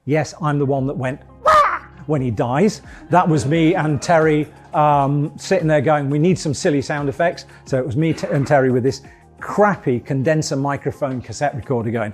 Yes, I'm the one that went when he dies. That was me and Terry sitting there going, we need some silly sound effects. So it was me and Terry with this crappy condenser microphone cassette recorder going.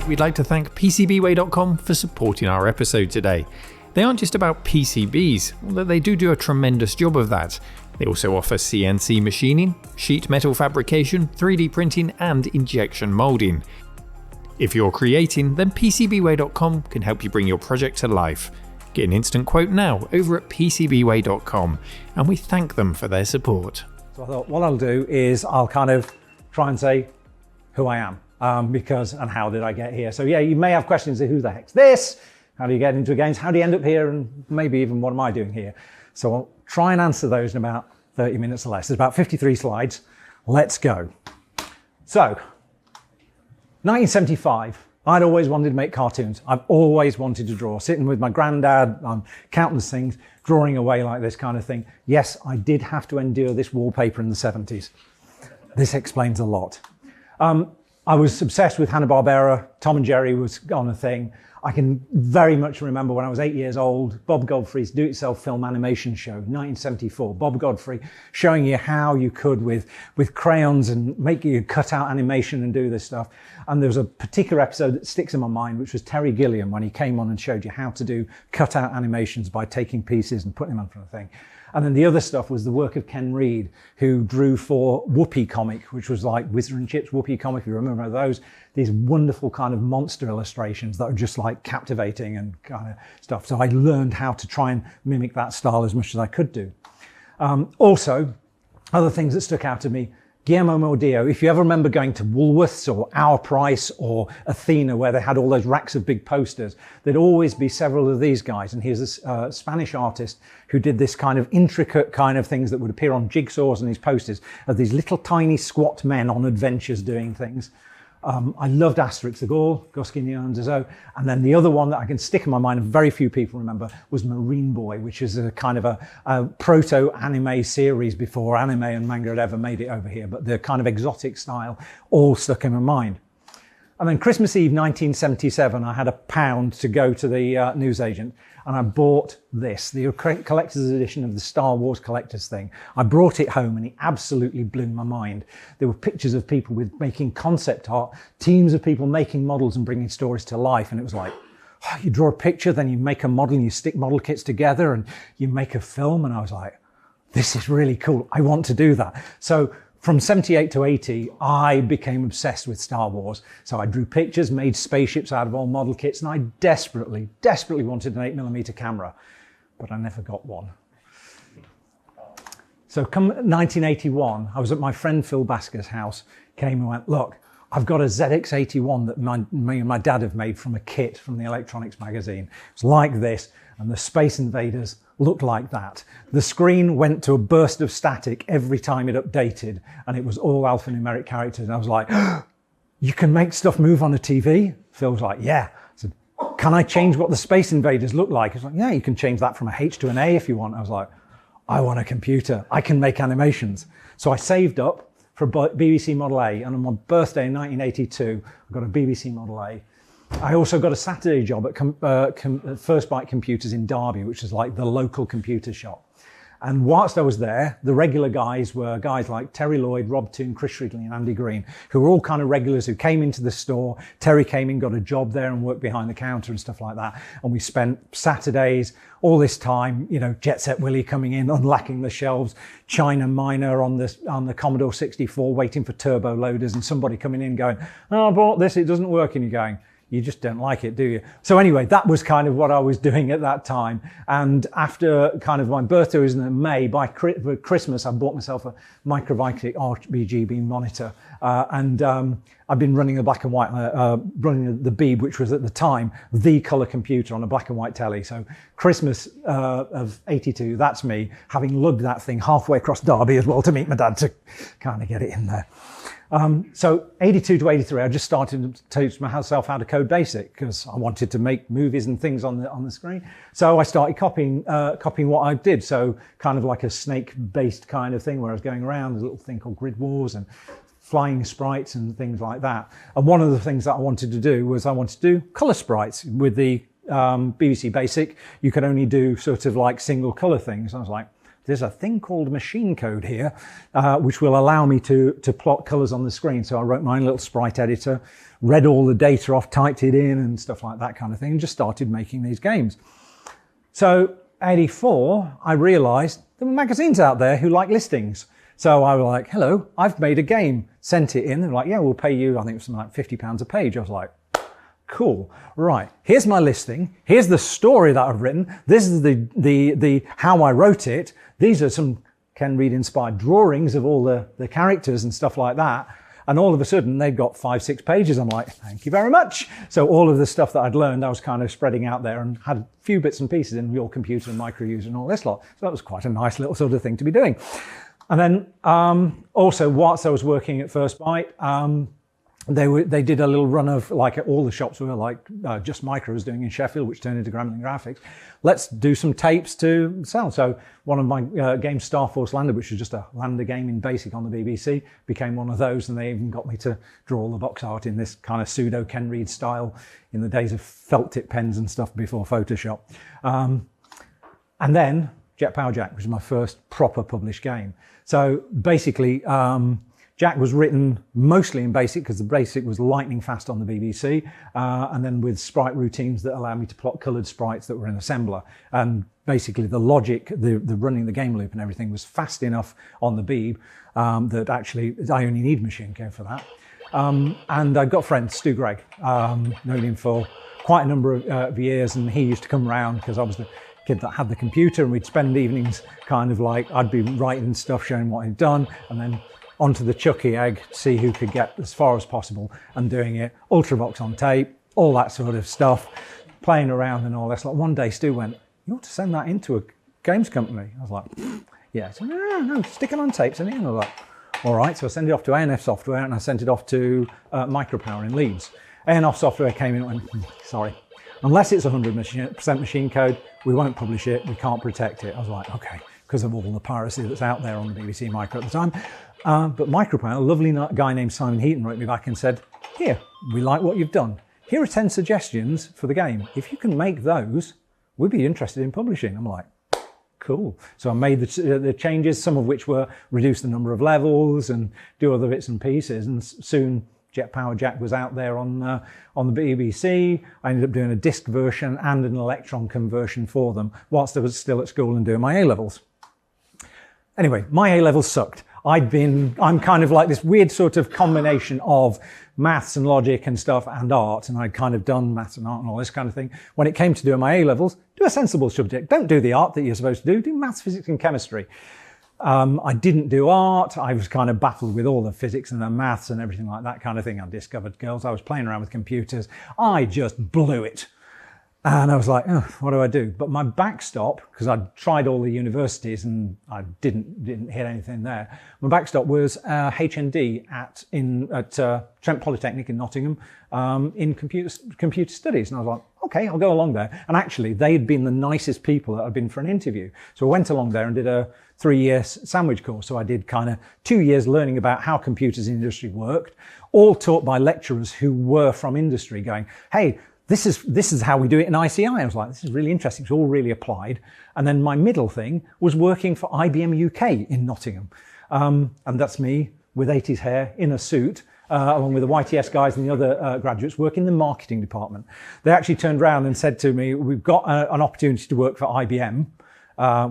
We'd like to thank PCBWay.com for supporting our episode today. They aren't just about PCBs, although they do a tremendous job of that. They also offer CNC machining, sheet metal fabrication, 3D printing and injection moulding. If you're creating, then PCBWay.com can help you bring your project to life. Get an instant quote now over at PCBWay.com, and we thank them for their support. So I thought what I'll do is I'll kind of try and say who I am, and how did I get here. So yeah, you may have questions of who the heck's this? How do you get into games? How do you end up here? And maybe even what am I doing here? So I'll try and answer those in about 30 minutes or less. There's about 53 slides. Let's go. So, 1975. I'd always wanted to make cartoons. I've always wanted to draw. Sitting with my granddad on countless things, drawing away like this kind of thing. Yes, I did have to endure this wallpaper in the 70s. This explains a lot. I was obsessed with Hanna-Barbera. Tom and Jerry was on a thing. I can very much remember when I was 8 years old, Bob Godfrey's do-it-yourself film animation show, 1974. Bob Godfrey showing you how you could with crayons and make you cut out animation and do this stuff. And there was a particular episode that sticks in my mind, which was Terry Gilliam when he came on and showed you how to do cut out animations by taking pieces and putting them on for a thing. And then the other stuff was the work of Ken Reed, who drew for Whoopee Comic, which was like Whizzer and Chips Whoopee Comic, if you remember those. These wonderful kind of monster illustrations that are just like captivating and kind of stuff. So I learned how to try and mimic that style as much as I could do. Also, other things that stuck out to me, Guillermo Mordillo. If you ever remember going to Woolworths or Our Price or Athena, where they had all those racks of big posters, there'd always be several of these guys. And he's a Spanish artist who did this kind of intricate kind of things that would appear on jigsaws and these posters of these little tiny squat men on adventures doing things. I loved Asterix the Gaul, Goscinny and Dezo. And then the other one that I can stick in my mind, and very few people remember, was Marine Boy, which is a kind of a proto-anime series before anime and manga had ever made it over here. But the kind of exotic style all stuck in my mind. And then Christmas Eve 1977, I had £1 to go to the newsagent, and I bought this, the collector's edition of the Star Wars collector's thing. I brought it home and it absolutely blew my mind. There were pictures of people making concept art, teams of people making models and bringing stories to life. And it was like, oh, you draw a picture, then you make a model and you stick model kits together and you make a film. And I was like, this is really cool. I want to do that. So from 78 to 80, I became obsessed with Star Wars. So I drew pictures, made spaceships out of old model kits, and I desperately wanted an 8mm camera, but I never got one. So come 1981, I was at my friend Phil Basker's house, came and went, look, I've got a ZX81 that me and my dad have made from a kit from the electronics magazine. It's like this, and the Space Invaders looked like that. The screen went to a burst of static every time it updated, and it was all alphanumeric characters. And I was like, oh, you can make stuff move on a TV? Phil was like, yeah. I said, can I change what the Space Invaders look like? He's like, yeah, you can change that from a H to an A if you want. I was like, I want a computer. I can make animations. So I saved up for a BBC Model A, and on my birthday in 1982, I got a BBC Model A. I also got a Saturday job at First Byte Computers in Derby, which is like the local computer shop. And whilst I was there, the regular guys were guys like Terry Lloyd, Rob Toon, Chris Shrigley and Andy Green, who were all kind of regulars who came into the store. Terry came in, got a job there and worked behind the counter and stuff like that. And we spent Saturdays, all this time, you know, Jet Set Willie coming in, unlacking the shelves, China Miner on the Commodore 64, waiting for turbo loaders, and somebody coming in going, oh, I bought this, it doesn't work. And you're going, you just don't like it, do you? So anyway, that was kind of what I was doing at that time. And after kind of my birthday was in May, by Christmas, I bought myself a Microvitic RGB monitor. I've been running a black and white, running the Beeb, which was at the time the color computer on a black and white telly. So Christmas of 82, that's me, having lugged that thing halfway across Derby as well to meet my dad to kind of get it in there. So 82 to 83, I just started to teach myself how to code BASIC because I wanted to make movies and things on the screen. So I started copying what I did. So kind of like a snake-based kind of thing where I was going around, a little thing called Grid Wars and flying sprites and things like that. And one of the things that I wanted to do was I wanted to do color sprites. With the BBC Basic, you could only do sort of like single color things. I was like, there's a thing called machine code here, which will allow me to plot colors on the screen. So I wrote my own little sprite editor, read all the data off, typed it in and stuff like that kind of thing, and just started making these games. So 84, I realized there were magazines out there who like listings. So I was like, hello, I've made a game, sent it in. They're like, yeah, we'll pay you, I think it was something like £50 a page. I was like, cool. Right. Here's my listing. Here's the story that I've written. This is the how I wrote it. These are some Ken Reed inspired drawings of all the characters and stuff like that. And all of a sudden they've got 5-6 pages. I'm like, thank you very much. So all of the stuff that I'd learned, I was kind of spreading out there and had a few bits and pieces in Real Computer and Micro User and all this lot. So that was quite a nice little sort of thing to be doing. And then also whilst I was working at First Byte, they did a little run of like all the shops were like Just Micro was doing in Sheffield, which turned into Gremlin Graphics. Let's do some tapes to sell. So one of my games, Star Force Lander, which was just a Lander game in BASIC on the BBC, became one of those, and they even got me to draw all the box art in this kind of pseudo Ken Reed style in the days of felt tip pens and stuff before Photoshop. And then Jet Power Jack, which was my first proper published game. So basically, Jack was written mostly in BASIC because the BASIC was lightning fast on the BBC, and then with sprite routines that allowed me to plot coloured sprites that were in assembler. And basically the logic, the running the game loop and everything was fast enough on the Beeb that actually I only need machine code for that. And I've got a friend, Stu Gregg, known him for quite a number of years, and he used to come round because I was the kid that had the computer, and we'd spend evenings kind of like, I'd be writing stuff, showing what I'd done, and then onto the Chucky egg, see who could get as far as possible, and doing it, Ultravox on tape, all that sort of stuff, playing around and all this. Like one day Stu went, you ought to send that into a games company. I was like, yeah. So no, stick it on tapes. And I was like, all right. So I sent it off to ANF Software, and I sent it off to Micropower in Leeds. ANF Software came in and went, sorry, unless it's 100% machine code, we won't publish it, we can't protect it. I was like, okay, because of all the piracy that's out there on the BBC Micro at the time. But Micropower, a lovely guy named Simon Heaton wrote me back and said, here, we like what you've done. Here are 10 suggestions for the game. If you can make those, we'd be interested in publishing. I'm like, cool. So I made the changes, some of which were reduce the number of levels and do other bits and pieces. And soon Jet Power Jack was out there on the BBC. I ended up doing a disc version and an Electron conversion for them whilst I was still at school and doing my A-levels. Anyway, my A-levels sucked. I'm kind of like this weird sort of combination of maths and logic and stuff and art, and I'd kind of done maths and art and all this kind of thing. When it came to doing my A-levels, do a sensible subject. Don't do the art that you're supposed to do maths, physics and chemistry. I didn't do art. I was kind of baffled with all the physics and the maths and everything like that kind of thing. I discovered girls. I was playing around with computers. I just blew it. And I was like, oh, what do I do? But my backstop, because I'd tried all the universities and I didn't hit anything there. My backstop was HND at Trent Polytechnic in Nottingham in computer studies. And I was like, okay, I'll go along there. And actually, they'd been the nicest people that I'd been for an interview. So I went along there and did a 3-year sandwich course. So I did kind of 2 years learning about how computers in industry worked, all taught by lecturers who were from industry going, hey, this is how we do it in ICI. I was like, this is really interesting. It's all really applied. And then my middle thing was working for IBM UK in Nottingham. And that's me with 80s hair in a suit, along with the YTS guys and the other graduates working in the marketing department. They actually turned around and said to me, we've got an opportunity to work for IBM,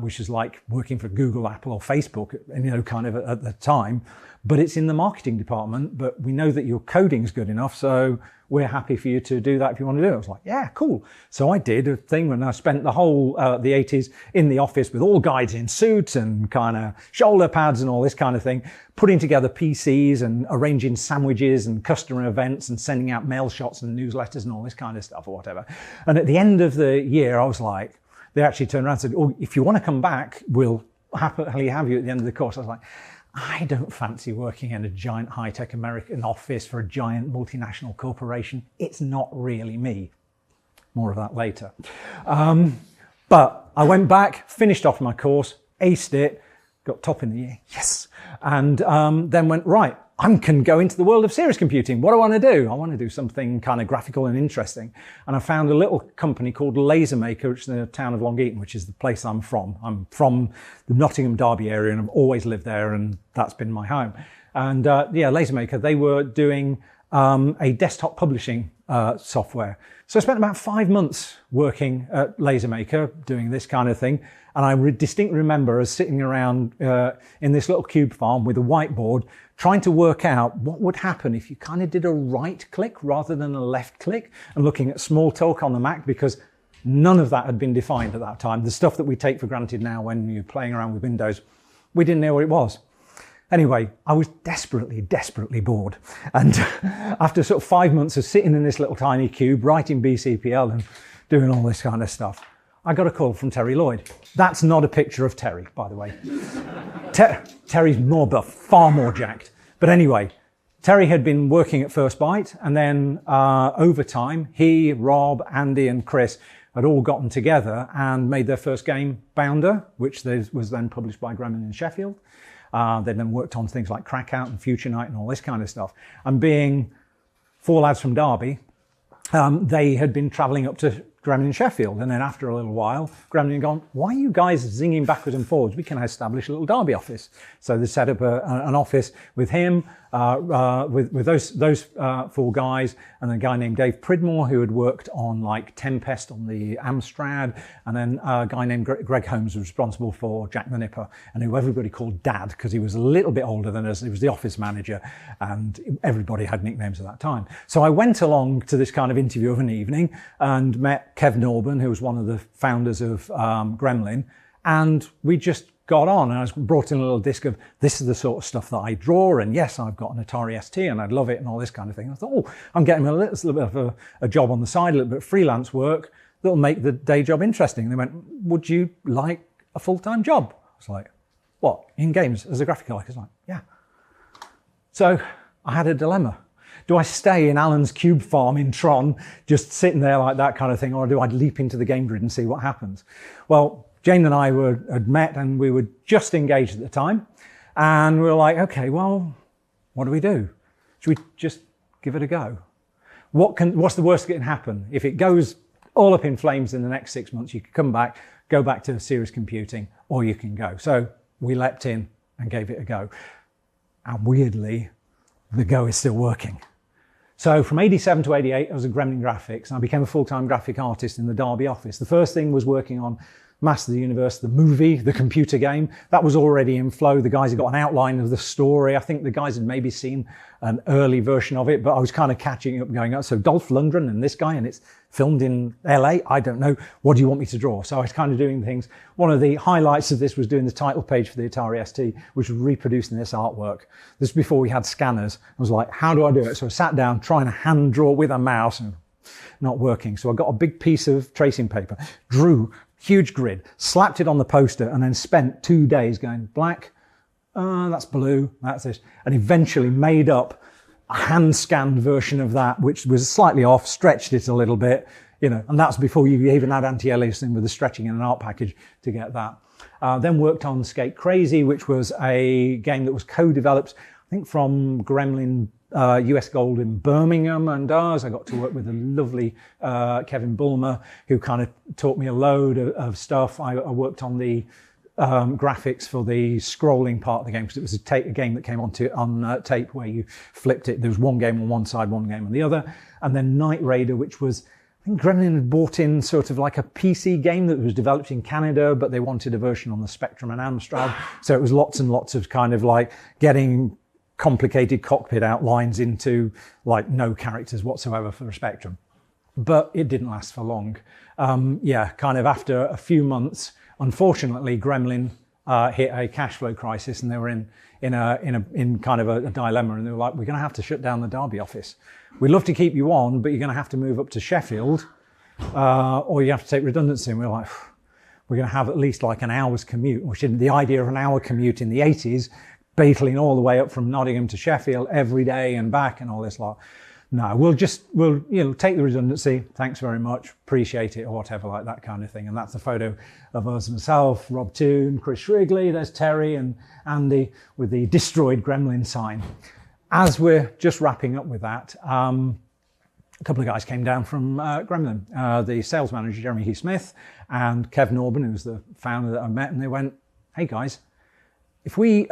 which is like working for Google, Apple or Facebook, kind of at the time. But it's in the marketing department, but we know that your coding's good enough, so we're happy for you to do that if you want to do it. I was like, yeah, cool. So I did a thing when I spent the whole, the 80s in the office with all guys in suits and kind of shoulder pads and all this kind of thing, putting together PCs and arranging sandwiches and customer events and sending out mail shots and newsletters and all this kind of stuff or whatever. And at the end of the year, I was like, they actually turned around and said, oh, if you want to come back, we'll happily have you at the end of the course. I was like, I don't fancy working in a giant high-tech American office for a giant multinational corporation. It's not really me. More of that later. But I went back, finished off my course, aced it, got top in the year, yes. And then went, right, I can go into the world of serious computing. What do I want to do? I want to do something kind of graphical and interesting. And I found a little company called Lasermaker, which is in the town of Long Eaton, which is the place I'm from. I'm from the Nottingham Derby area and I've always lived there and that's been my home. And Lasermaker, they were doing a desktop publishing software. So I spent about 5 months working at Lasermaker doing this kind of thing. And I distinctly remember us sitting around in this little cube farm with a whiteboard trying to work out what would happen if you kind of did a right click rather than a left click, and looking at Smalltalk on the Mac, because none of that had been defined at that time. The stuff that we take for granted now when you're playing around with Windows, we didn't know what it was. Anyway, I was desperately, desperately bored. And after sort of 5 months of sitting in this little tiny cube, writing BCPL and doing all this kind of stuff, I got a call from Terry Lloyd. That's not a picture of Terry, by the way. Terry's more buff, far more jacked. But anyway, Terry had been working at First Byte, and then over time, he, Rob, Andy, and Chris had all gotten together and made their first game, Bounder, which was then published by Gremlin in Sheffield. They'd then worked on things like Crackout and Future Night and all this kind of stuff. And being 4 lads from Derby, they had been travelling up to Gremlin in Sheffield. And then after a little while, Gremlin had gone, why are you guys zinging backwards and forwards? We can establish a little Derby office. So they set up an office with him, with those 4 guys, and a guy named Dave Pridmore, who had worked on like Tempest on the Amstrad, and then a guy named Greg Holmes, who was responsible for Jack the Nipper, and who everybody called Dad, because he was a little bit older than us. He was the office manager, and everybody had nicknames at that time. So I went along to this kind of interview of an evening and met Kev Norburn, who was one of the founders of Gremlin, and we just got on, and I was brought in a little disc of, this is the sort of stuff that I draw, and yes, I've got an Atari ST and I'd love it and all this kind of thing. And I thought, oh, I'm getting a little bit of a job on the side, a little bit of freelance work that'll make the day job interesting. And they went, would you like a full-time job? I was like, what, in games as a graphic artist? I was like, yeah. So I had a dilemma. Do I stay in Alan's cube farm in Tron, just sitting there like that kind of thing, or do I leap into the game grid and see what happens? Well, Jane and I had met and we were just engaged at the time. And we were like, okay, well, what do we do? Should we just give it a go? What's the worst that can happen? If it goes all up in flames in the next 6 months, you can come back, go back to serious computing, or you can go. So we leapt in and gave it a go. And weirdly, the go is still working. So from 87 to 88, I was at Gremlin Graphics, and I became a full-time graphic artist in the Derby office. The first thing was working on Master of the Universe, the movie, the computer game. That was already in flow. The guys had got an outline of the story. I think the guys had maybe seen an early version of it, but I was kind of catching up, going, oh, so Dolph Lundgren and this guy, and it's filmed in LA. I don't know. What do you want me to draw? So I was kind of doing things. One of the highlights of this was doing the title page for the Atari ST, which was reproducing this artwork. This was before we had scanners. I was like, how do I do it? So I sat down trying to hand draw with a mouse and not working. So I got a big piece of tracing paper, drew huge grid, slapped it on the poster, and then spent 2 days going black, that's blue, that's this, and eventually made up a hand-scanned version of that, which was slightly off, stretched it a little bit, and that's before you even had anti-aliasing with the stretching in an art package to get that. Then worked on Skate Crazy, which was a game that was co-developed, I think, from Gremlin US Gold in Birmingham and ours. I got to work with a lovely Kevin Bulmer, who kind of taught me a load of stuff. I worked on the graphics for the scrolling part of the game, because it was a game that came on tape where you flipped it. There was one game on one side, one game on the other. And then Knight Raider, which was, I think Gremlin had bought in sort of like a PC game that was developed in Canada, but they wanted a version on the Spectrum and Amstrad. So it was lots and lots of kind of like getting complicated cockpit outlines into like no characters whatsoever for the Spectrum. But it didn't last for long. Kind of after a few months, unfortunately, Gremlin hit a cash flow crisis, and they were in kind of a dilemma, and they were like, we're going to have to shut down the Derby office. We'd love to keep you on, but you're going to have to move up to Sheffield, or you have to take redundancy. And we were like, we're going to have at least like an hour's commute, which the idea of an hour commute in the 80s battling all the way up from Nottingham to Sheffield every day and back and all this lot. No, we'll take the redundancy. Thanks very much. Appreciate it or whatever, like that kind of thing. And that's a photo of us, myself, Rob Toon, Chris Wrigley, there's Terry and Andy with the destroyed Gremlin sign. As we're just wrapping up with that, a couple of guys came down from Gremlin, the sales manager, Jeremy Hugh Smith, and Kev Norban, who's the founder that I met, and they went, hey guys, if we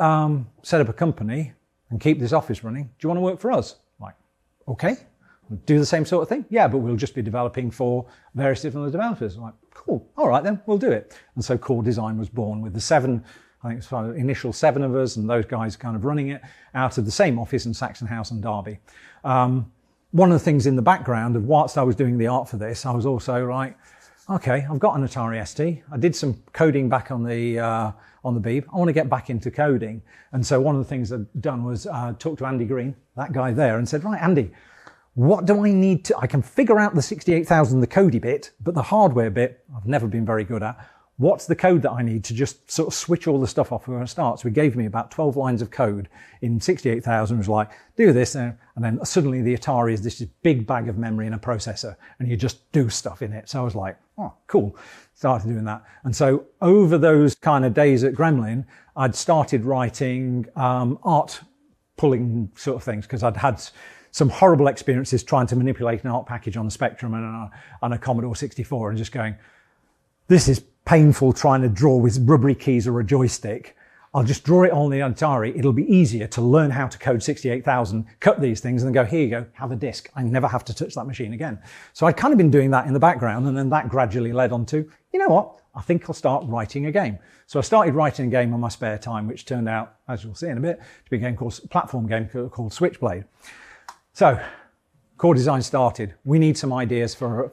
set up a company and keep this office running, do you want to work for us? Like, okay, we'll do the same sort of thing. Yeah, but we'll just be developing for various different developers. I'm like, cool, all right then, we'll do it. And so Core Design was born with the initial 7 of us and those guys kind of running it out of the same office in Saxon House and Derby. One of the things in the background of whilst I was doing the art for this, I was also like, okay, I've got an Atari ST. I did some coding back on the Beeb. I want to get back into coding. And so one of the things I'd done was talk to Andy Green, that guy there, and said, right, Andy, what do I need to, I can figure out the 68,000, the codey bit, but the hardware bit, I've never been very good at. What's the code that I need to just sort of switch all the stuff off when I start? So he gave me about 12 lines of code in 68,000, was like, do this. And then suddenly the Atari is this big bag of memory and a processor, and you just do stuff in it. So I was like, oh, cool. Started doing that. And so over those kind of days at Gremlin, I'd started writing art pulling sort of things, because I'd had some horrible experiences trying to manipulate an art package on the Spectrum and on a Commodore 64 and just going, this is painful trying to draw with rubbery keys or a joystick. I'll just draw it on the Atari. It'll be easier to learn how to code 68,000, cut these things and then go, here you go, have a disk. I never have to touch that machine again. So I'd kind of been doing that in the background, and then that gradually led on to, you know what, I think I'll start writing a game. So I started writing a game on my spare time, which turned out, as you'll see in a bit, to be a platform game called Switchblade. So Core Design started. We need some ideas for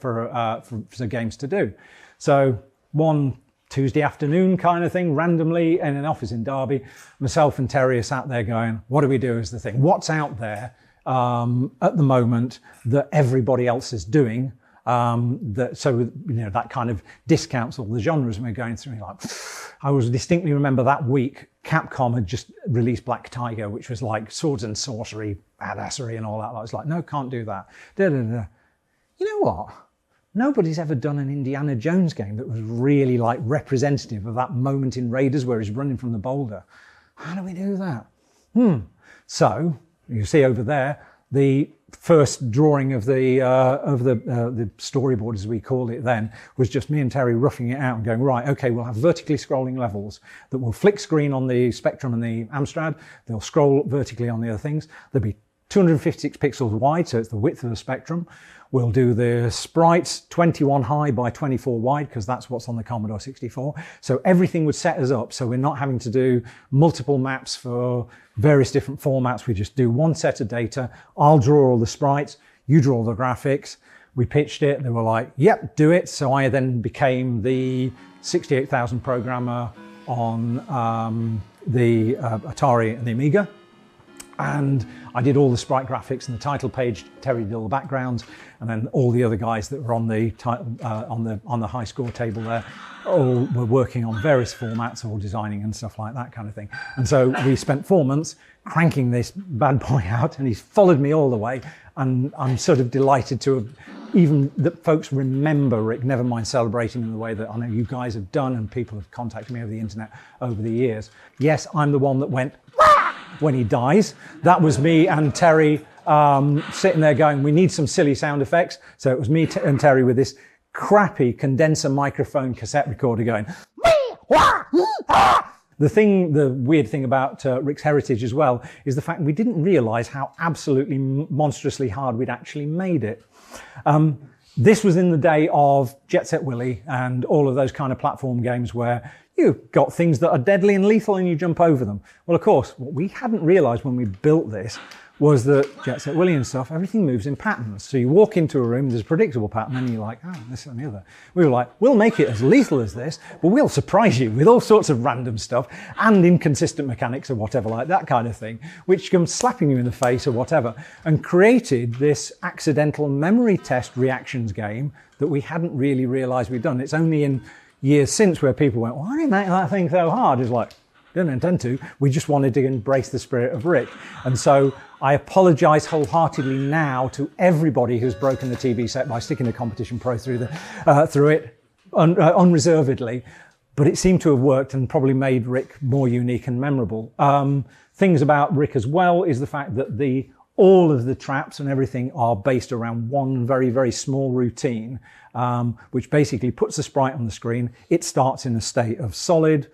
some games to do. So one Tuesday afternoon kind of thing, randomly in an office in Derby, myself and Terry are sat there going, what do we do as the thing? What's out there at the moment that everybody else is doing? That kind of discounts all the genres we're going through. Like, I was distinctly remember that week, Capcom had just released Black Tiger, which was like swords and sorcery, badassery and all that. I was like, no, can't do that. Da, da, da. You know what? Nobody's ever done an Indiana Jones game that was really like representative of that moment in Raiders where he's running from the boulder. How do we do that? So you see over there, the first drawing of the storyboard, as we called it then, was just me and Terry roughing it out and going, right, okay, we'll have vertically scrolling levels that will flick screen on the Spectrum and the Amstrad. They'll scroll vertically on the other things. There'll be 256 pixels wide, so it's the width of the Spectrum. We'll do the sprites 21 high by 24 wide, because that's what's on the Commodore 64. So everything would set us up so we're not having to do multiple maps for various different formats. We just do one set of data. I'll draw all the sprites, you draw the graphics. We pitched it, they were like, yep, do it. So I then became the 68,000 programmer on the Atari and the Amiga. And I did all the sprite graphics and the title page. Terry did all the backgrounds, and then all the other guys that were on the on the high score table there, all were working on various formats, all designing and stuff like that kind of thing. And so we spent 4 months cranking this bad boy out, and he's followed me all the way. And I'm sort of delighted to have, even that folks remember Rick, never mind celebrating in the way that I know you guys have done, and people have contacted me over the internet over the years. Yes, I'm the one that went when he dies. That was me and Terry sitting there going, we need some silly sound effects. So it was me and Terry with this crappy condenser microphone cassette recorder going. The weird thing about Rick's heritage as well is the fact we didn't realize how absolutely monstrously hard we'd actually made it. This was in the day of Jet Set Willy and all of those kind of platform games where you've got things that are deadly and lethal and you jump over them. Well, of course, what we hadn't realized when we built this was that Jet Set Willy and stuff, everything moves in patterns. So you walk into a room, there's a predictable pattern, and you're like, oh, this and the other. We were like, we'll make it as lethal as this, but we'll surprise you with all sorts of random stuff and inconsistent mechanics or whatever, like that kind of thing, which comes slapping you in the face or whatever, and created this accidental memory test reactions game that we hadn't really realized we'd done. It's only in years since where people went, why did you make that thing so hard? It's like, didn't intend to. We just wanted to embrace the spirit of Rick. And so I apologize wholeheartedly now to everybody who's broken the TV set by sticking the Competition Pro through it unreservedly. But it seemed to have worked and probably made Rick more unique and memorable. Things about Rick as well is the fact that all of the traps and everything are based around one very, very small routine, which basically puts the sprite on the screen. It starts in a state of solid,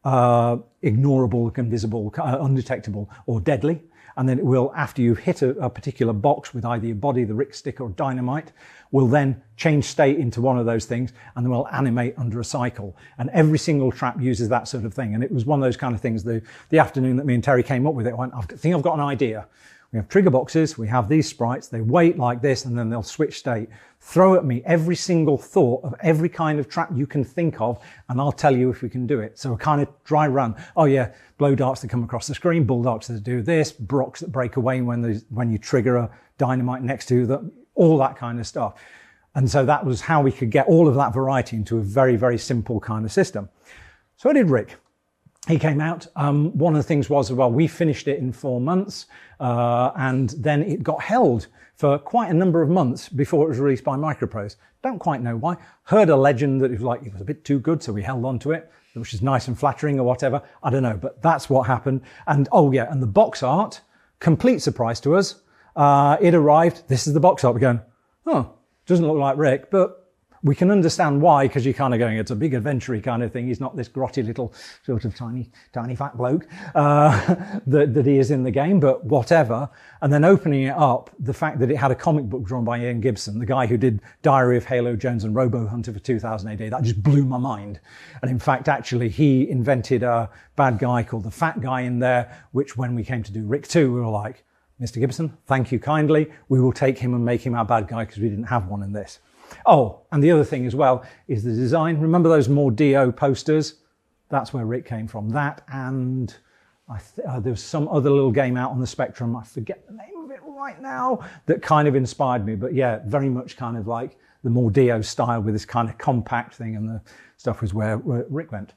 ignorable, invisible, undetectable, or deadly. And then it will, after you've hit a particular box with either your body, the Rick stick, or dynamite, will then change state into one of those things and then will animate under a cycle. And every single trap uses that sort of thing. And it was one of those kind of things, the afternoon that me and Terry came up with it, I went, I think I've got an idea. We have trigger boxes, we have these sprites, they wait like this, and then they'll switch state. Throw at me every single thought of every kind of trap you can think of, and I'll tell you if we can do it. So a kind of dry run. Oh yeah, blow darts that come across the screen, bull darts that do this, brocks that break away when you trigger a dynamite next to them, all that kind of stuff. And so that was how we could get all of that variety into a very, very simple kind of system. So I did Rick. He came out. One of the things was, well, we finished it in 4 months, and then it got held for quite a number of months before it was released by Microprose. Don't quite know why. Heard a legend that it was a bit too good, so we held on to it, which is nice and flattering or whatever. I don't know, but that's what happened. And oh yeah, and the box art, complete surprise to us. It arrived. This is the box art. We're going, oh, doesn't look like Rick, but we can understand why, because you're kind of going, it's a big adventure-y kind of thing. He's not this grotty little sort of tiny fat bloke that he is in the game, but whatever. And then opening it up, the fact that it had a comic book drawn by Ian Gibson, the guy who did Diary of Halo Jones and Robo Hunter for 2000 AD, that just blew my mind. And in fact, actually, he invented a bad guy called the Fat Guy in there, which when we came to do Rick 2, we were like, Mr. Gibson, thank you kindly. We will take him and make him our bad guy because we didn't have one in this. Oh, and the other thing as well is the design. Remember those Mordio posters? That's where Rick came from. That, and there was some other little game out on the Spectrum, I forget the name of it right now, that kind of inspired me. But yeah, very much kind of like the Mordio style with this kind of compact thing, and the stuff was where Rick went.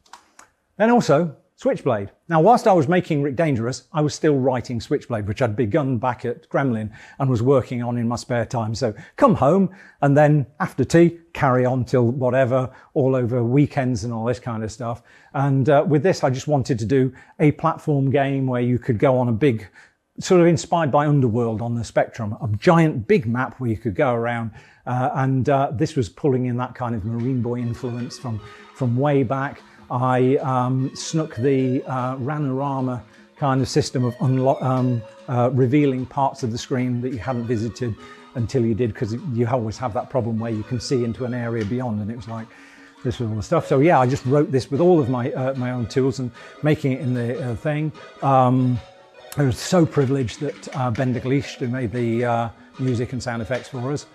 Then also, Switchblade. Now, whilst I was making Rick Dangerous, I was still writing Switchblade, which I'd begun back at Gremlin and was working on in my spare time. So come home and then after tea, carry on till whatever, all over weekends and all this kind of stuff. And with this, I just wanted to do a platform game where you could go on a big, sort of inspired by Underworld on the Spectrum, a giant big map where you could go around. This was pulling in that kind of Marine Boy influence from way back. I snuck the Ranorama kind of system of revealing parts of the screen that you hadn't visited until you did, because you always have that problem where you can see into an area beyond, and it was like, this was all the stuff. So yeah, I just wrote this with all of my own tools and making it in the thing. I was so privileged that Ben DeGleesh, who made the music and sound effects for us,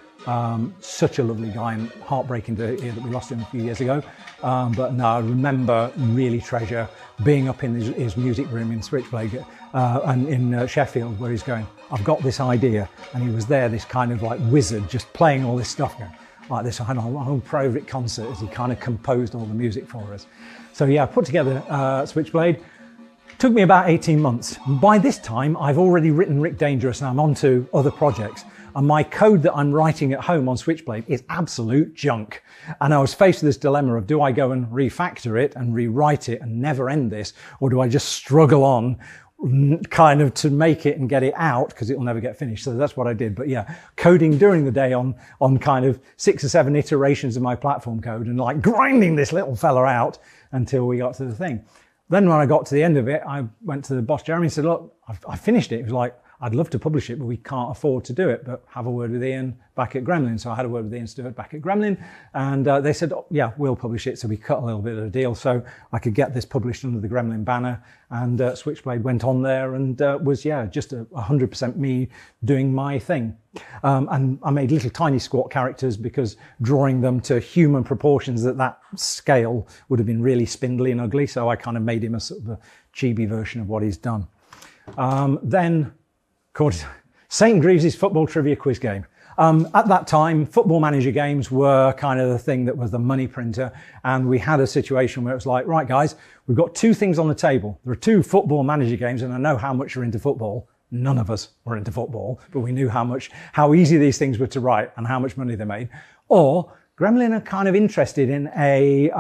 such a lovely guy, and heartbreaking to hear that we lost him a few years ago. But no, I remember, really treasure being up in his music room in Switchblade and in Sheffield, where he's going, I've got this idea. And he was there, this kind of like wizard, just playing all this stuff going, like this. I had a whole private concert as he kind of composed all the music for us. So yeah, I put together Switchblade. Took me about 18 months. By this time, I've already written Rick Dangerous and I'm on to other projects. And my code that I'm writing at home on Switchblade is absolute junk. And I was faced with this dilemma of, do I go and refactor it and rewrite it and never end this? Or do I just struggle on kind of to make it and get it out because it will never get finished? So that's what I did. But yeah, coding during the day on kind of 6 or 7 iterations of my platform code and like grinding this little fella out until we got to the thing. Then when I got to the end of it, I went to the boss, Jeremy, and said, look, I finished it. He was like, I'd love to publish it, but we can't afford to do it, but have a word with Ian back at Gremlin. So I had a word with Ian Stewart back at Gremlin, and they said, oh, yeah, we'll publish it. So we cut a little bit of a deal so I could get this published under the Gremlin banner, and Switchblade went on there and was, yeah, just 100% me doing my thing. And I made little tiny squat characters because drawing them to human proportions at that scale would have been really spindly and ugly. So I kind of made him a sort of a chibi version of what he's done. Then, St. Greaves' football trivia quiz game. At that time, football manager games were kind of the thing that was the money printer. And we had a situation where it was like, right, guys, we've got two things on the table. There are two football manager games, and I know how much you're into football. None of us were into football, but we knew how easy these things were to write and how much money they made. Or Gremlin are kind of interested in a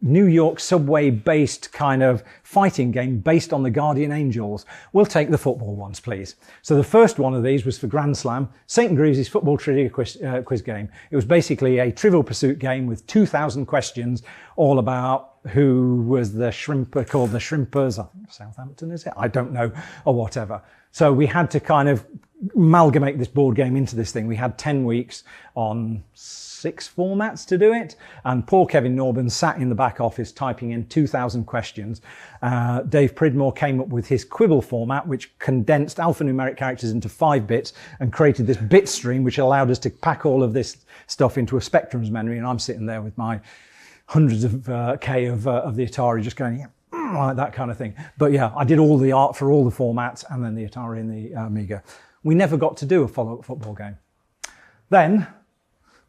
New York subway-based kind of fighting game based on the Guardian Angels. We'll take the football ones, please. So the first one of these was for Grand Slam, St. Greaves' football trivia quiz game. It was basically a Trivial Pursuit game with 2,000 questions, all about who was the shrimper called the Shrimpers. I think Southampton, is it? I don't know, or whatever. So we had to kind of amalgamate this board game into this thing. We had 10 weeks on 6 formats to do it, and poor Kevin Norburn sat in the back office typing in 2,000 questions. Dave Pridmore came up with his Quibble format, which condensed alphanumeric characters into 5 bits and created this bit stream, which allowed us to pack all of this stuff into a Spectrum's memory. And I'm sitting there with my hundreds of K of the Atari just going, yeah, like that kind of thing. But yeah, I did all the art for all the formats, and then the Atari and the Amiga. We never got to do a follow-up football game. Then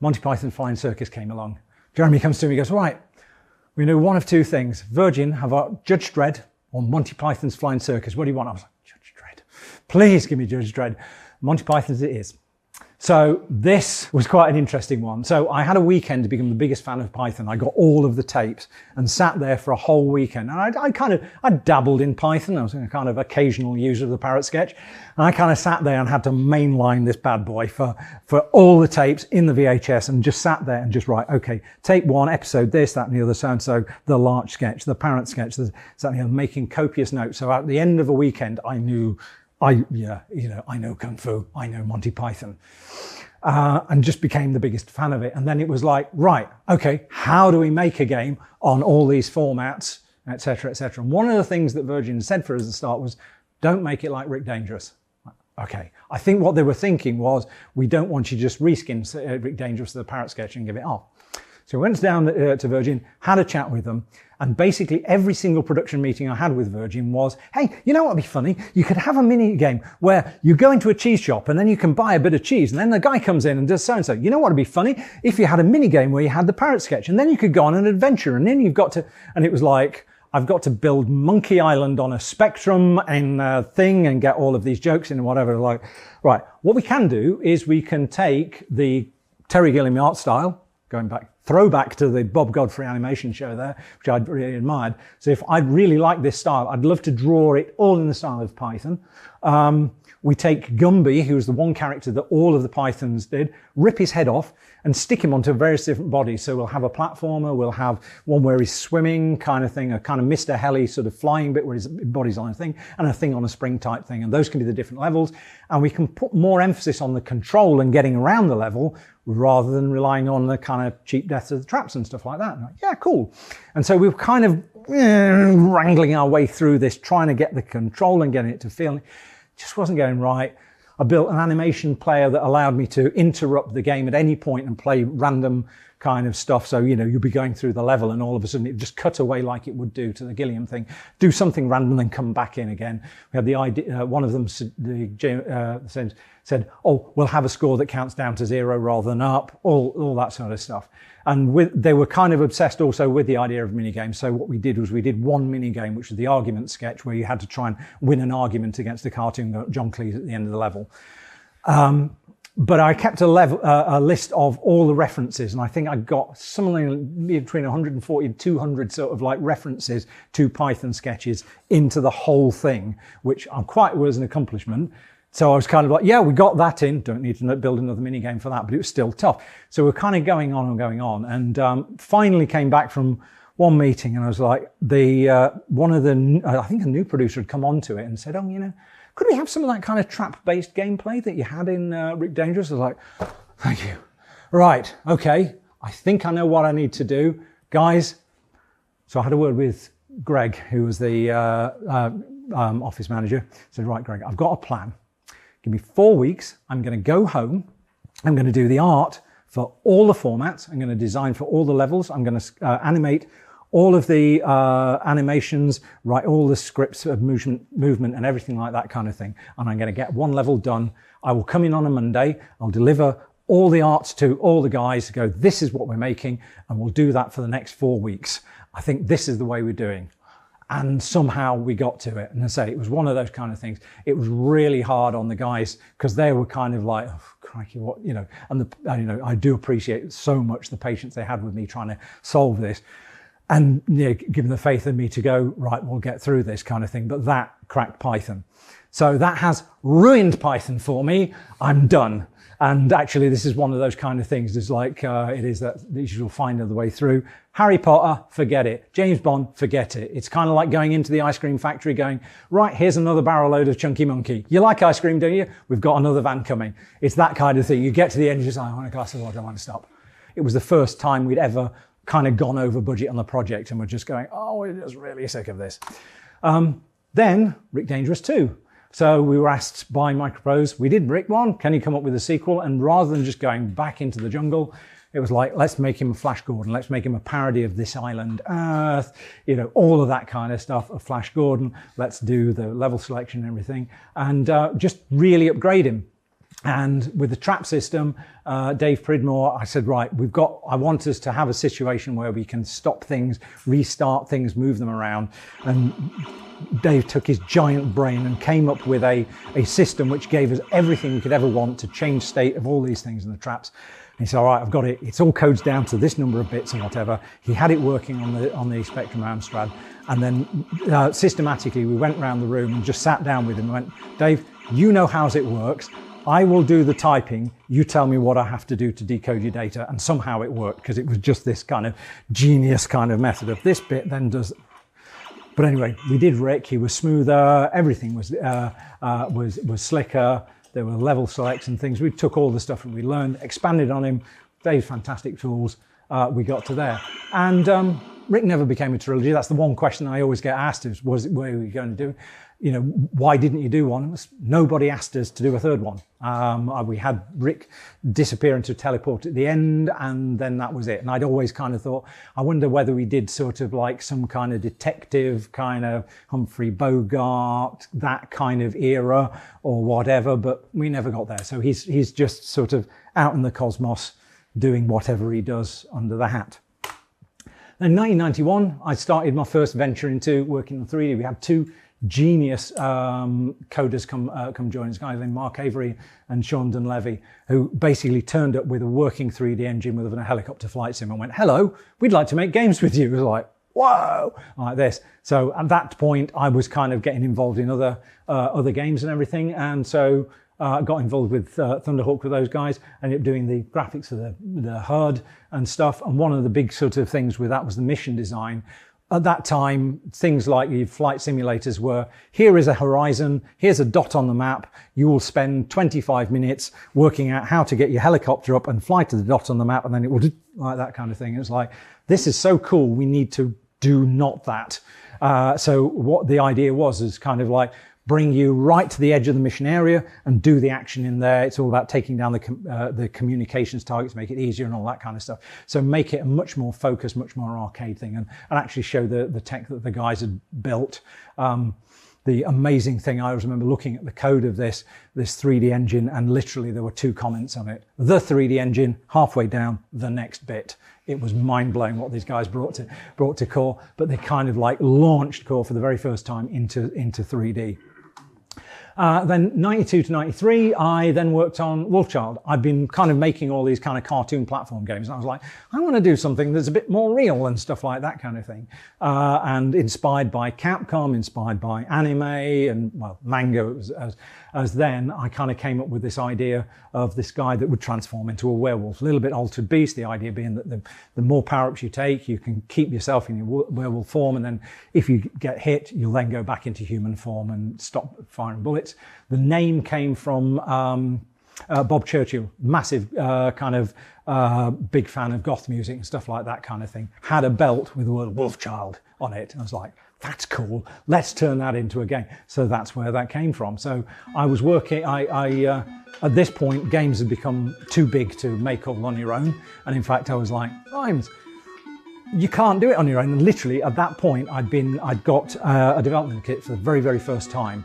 Monty Python Flying Circus came along. Jeremy comes to me and goes, right, we know one of two things. Virgin have our Judge Dredd or Monty Python's Flying Circus. What do you want? I was like, Judge Dredd. Please give me Judge Dredd. Monty Python's it is. So this was quite an interesting one. So I had a weekend to become the biggest fan of Python. I got all of the tapes and sat there for a whole weekend. And I dabbled in Python. I was a kind of occasional user of the Parrot Sketch. And I kind of sat there and had to mainline this bad boy for all the tapes in the VHS, and just sat there and just write, okay, tape 1, episode this, that and the other, so-and-so, the Larch Sketch, the Parrot Sketch, making copious notes. So at the end of a weekend, I know Kung Fu, I know Monty Python, and just became the biggest fan of it. And then it was like, right, okay, how do we make a game on all these formats, et cetera, et cetera. And one of the things that Virgin said for us at the start was, don't make it like Rick Dangerous. Okay, I think what they were thinking was, we don't want you to just reskin Rick Dangerous to the Parrot Sketch and give it off. So I went down to Virgin, had a chat with them, and basically every single production meeting I had with Virgin was, hey, you know what would be funny? You could have a mini game where you go into a cheese shop and then you can buy a bit of cheese, and then the guy comes in and does so-and-so. You know what would be funny? If you had a mini game where you had the Parrot Sketch, and then you could go on an adventure, and then you've got to, and it was like, I've got to build Monkey Island on a Spectrum and a thing and get all of these jokes in and whatever. Like, right, what we can do is we can take the Terry Gilliam art style, going back, throwback to the Bob Godfrey animation show there, which I'd really admired. So if I'd really like this style, I'd love to draw it all in the style of Python. We take Gumby, who was the one character that all of the Pythons did, rip his head off and stick him onto various different bodies. So we'll have a platformer, we'll have one where he's swimming kind of thing, a kind of Mr. Heli sort of flying bit where his body's on a thing, and a thing on a spring type thing. And those can be the different levels. And we can put more emphasis on the control and getting around the level rather than relying on the kind of cheap deaths of the traps and stuff like that. And like, yeah, cool. And so we were kind of wrangling our way through this, trying to get the control and getting it to feel. It just wasn't going right. I built an animation player that allowed me to interrupt the game at any point and play random kind of stuff. So, you know, you'd be going through the level and all of a sudden it just cut away like it would do to the Gilliam thing, do something random, then come back in again. We had the idea, one of them said, oh, we'll have a score that counts down to 0 rather than up, all that sort of stuff. And they were kind of obsessed also with the idea of minigames. So what we did was we did one minigame, which was the argument sketch, where you had to try and win an argument against the cartoon John Cleese at the end of the level. But I kept a list of all the references, and I think I got something between 140 and 200 sort of like references to Python sketches into the whole thing, which was an accomplishment. So I was kind of like, yeah, we got that in. Don't need to build another mini game for that, but it was still tough. So we're kind of going on, and finally came back from one meeting, and I was like, I think a new producer had come onto it and said, oh, you know, could we have some of that kind of trap-based gameplay that you had in Rick Dangerous? I was like, thank you. Right, okay, I think I know what I need to do. Guys, so I had a word with Greg, who was the office manager. I said, right, Greg, I've got a plan. Give me 4 weeks. I'm going to go home. I'm going to do the art for all the formats. I'm going to design for all the levels. I'm going to animate all of the animations, write all the scripts of movement and everything like that kind of thing. And I'm going to get one level done. I will come in on a Monday. I'll deliver all the arts to all the guys, go, this is what we're making, and we'll do that for the next 4 weeks. I think this is the way we're doing. And somehow we got to it. And I say, it was one of those kind of things. It was really hard on the guys because they were kind of like, oh, crikey, what, you know, and I do appreciate so much the patience they had with me trying to solve this. And given the faith in me to go, right, we'll get through this kind of thing. But that cracked Python. So that has ruined Python for me. I'm done. And actually, this is one of those kind of things. It's like it is that you'll find the way through. Harry Potter, forget it. James Bond, forget it. It's kind of like going into the ice cream factory going, right, here's another barrel load of Chunky Monkey. You like ice cream, don't you? We've got another van coming. It's that kind of thing. You get to the end, you're just like, I want a glass of water, I want to stop. It was the first time we'd ever kind of gone over budget on the project and we're just going, oh, we're just really sick of this. Then Rick Dangerous 2. So we were asked by Microprose, we did Rick 1, can you come up with a sequel? And rather than just going back into the jungle, it was like, let's make him a Flash Gordon, let's make him a parody of This Island Earth, you know, all of that kind of stuff of Flash Gordon. Let's do the level selection and everything, and just really upgrade him. And with the trap system, Dave Pridmore, I said, right, I want us to have a situation where we can stop things, restart things, move them around. And Dave took his giant brain and came up with a system which gave us everything we could ever want to change state of all these things in the traps. And he said, all right, I've got it. It's all codes down to this number of bits and whatever. He had it working on the Spectrum Amstrad. And then systematically, we went around the room and just sat down with him and went, Dave, you know how it works. I will do the typing. You tell me what I have to do to decode your data. And somehow it worked because it was just this kind of genius kind of method of this bit then does. But anyway, we did Rick. He was smoother. Everything was slicker. There were level selects and things. We took all the stuff that we learned, expanded on him. Dave's fantastic tools. We got to there. And Rick never became a trilogy. That's the one question I always get asked is, were we going to do? You know, why didn't you do one? Nobody asked us to do a third one. We had Rick disappear into a teleport at the end, and then that was it. And I'd always kind of thought, I wonder whether we did sort of like some kind of detective kind of Humphrey Bogart, that kind of era or whatever, but we never got there. So he's just sort of out in the cosmos doing whatever he does under the hat. In 1991, I started my first venture into working on 3D. We had two genius coders come join us, guys named Mark Avery and Sean Dunleavy, who basically turned up with a working 3D engine with a helicopter flight sim and went, hello, we'd like to make games with you. It was like, whoa, like this. So at that point, I was kind of getting involved in other games and everything. And so I got involved with Thunderhawk with those guys, ended up doing the graphics of the HUD and stuff. And one of the big sort of things with that was the mission design. At that time, things like your flight simulators were, here is a horizon, here's a dot on the map. You will spend 25 minutes working out how to get your helicopter up and fly to the dot on the map, and then it will do like that kind of thing. It's like, this is so cool, we need to do not that. So what the idea was is kind of like, bring you right to the edge of the mission area and do the action in there. It's all about taking down the communications targets, make it easier and all that kind of stuff. So make it a much more focused, much more arcade thing, and actually show the tech that the guys had built. The amazing thing, I always remember looking at the code of this 3D engine, and literally there were two comments on it. The 3D engine, halfway down, the next bit. It was mind-blowing what these guys brought to Core, but they kind of like launched Core for the very first time into 3D. Then 92 to 93, I then worked on Wolfchild. I'd been kind of making all these kind of cartoon platform games. And I was like, I want to do something that's a bit more real and stuff like that kind of thing. And inspired by Capcom, inspired by anime and, well, manga as then, I kind of came up with this idea of this guy that would transform into a werewolf. A little bit altered beast, the idea being that the more power-ups you take, you can keep yourself in your werewolf form, and then if you get hit, you'll then go back into human form and stop firing bullets. The name came from Bob Churchill, massive kind of big fan of goth music and stuff like that kind of thing. Had a belt with the word Wolfchild on it. And I was like, that's cool. Let's turn that into a game. So that's where that came from. So I was working, at this point, games had become too big to make all on your own. And in fact, I was like, you can't do it on your own. And literally at that point, I'd got a development kit for the very, very first time.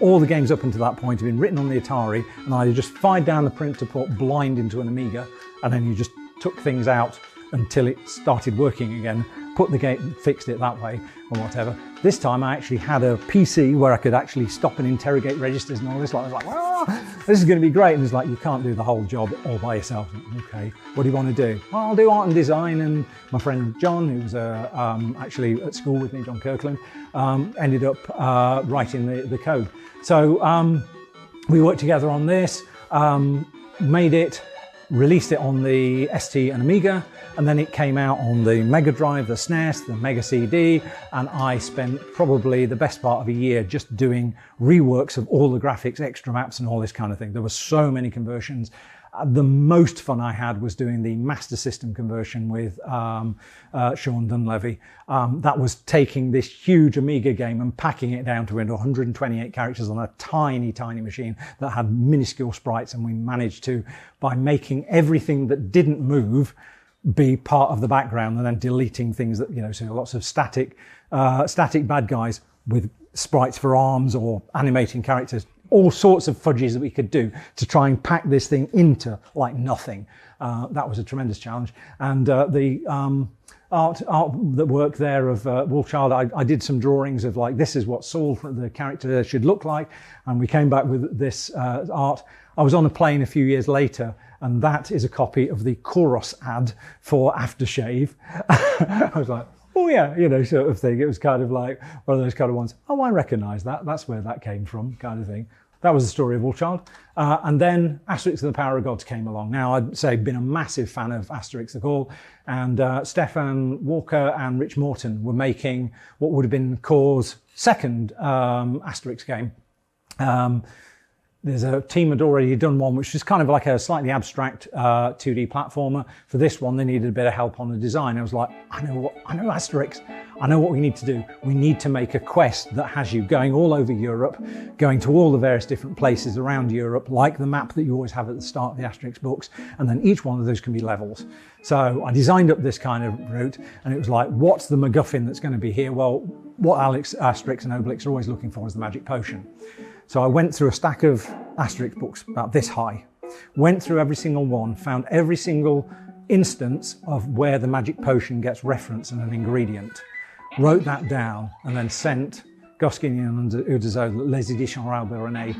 All the games up until that point had been written on the Atari, and I just fired down the print to put blind into an Amiga, and then you just took things out until it started working again, put the game, fixed it that way or whatever. This time I actually had a PC where I could actually stop and interrogate registers and all this. I was like, this is going to be great. And it's like, you can't do the whole job all by yourself. Okay, what do you want to do? Well, I'll do art and design. And my friend John, who was actually at school with me, John Kirkland, ended up writing the code. So we worked together on this, made it, released it on the ST and Amiga, and then it came out on the Mega Drive, the SNES, the Mega CD, and I spent probably the best part of a year just doing reworks of all the graphics, extra maps and all this kind of thing. There were so many conversions. The most fun I had was doing the Master System conversion with Sean Dunleavy. That was taking this huge Amiga game and packing it down to 128 characters on a tiny, tiny machine that had minuscule sprites, and we managed to, by making everything that didn't move be part of the background and then deleting things that, so lots of static bad guys with sprites for arms or animating characters. All sorts of fudges that we could do to try and pack this thing into like nothing. That was a tremendous challenge. And the art that worked there of Wolfchild, I did some drawings of like, this is what Saul, the character, should look like. And we came back with this art. I was on a plane a few years later, and that is a copy of the Chorus ad for Aftershave. I was like, oh yeah, sort of thing. It was kind of like one of those kind of ones. Oh, I recognise that. That's where that came from, kind of thing. That was the story of Wolfchild. And then Asterix and the Power of Gods came along. Now, I'd say been a massive fan of Asterix the Gaul, and Stefan Walker and Rich Morton were making what would have been Core's second Asterix game. There's a team had already done one, which is kind of like a slightly abstract 2D platformer. For this one, they needed a bit of help on the design. I was like, I know Asterix. I know what we need to do. We need to make a quest that has you going all over Europe, going to all the various different places around Europe, like the map that you always have at the start of the Asterix books. And then each one of those can be levels. So I designed up this kind of route, and it was like, what's the MacGuffin that's going to be here? Well, what Asterix and Obelix are always looking for is the magic potion. So I went through a stack of Asterix books about this high, went through every single one, found every single instance of where the magic potion gets referenced and an ingredient, wrote that down, and then sent Goscinny and Uderzo, Les Editions Albert René,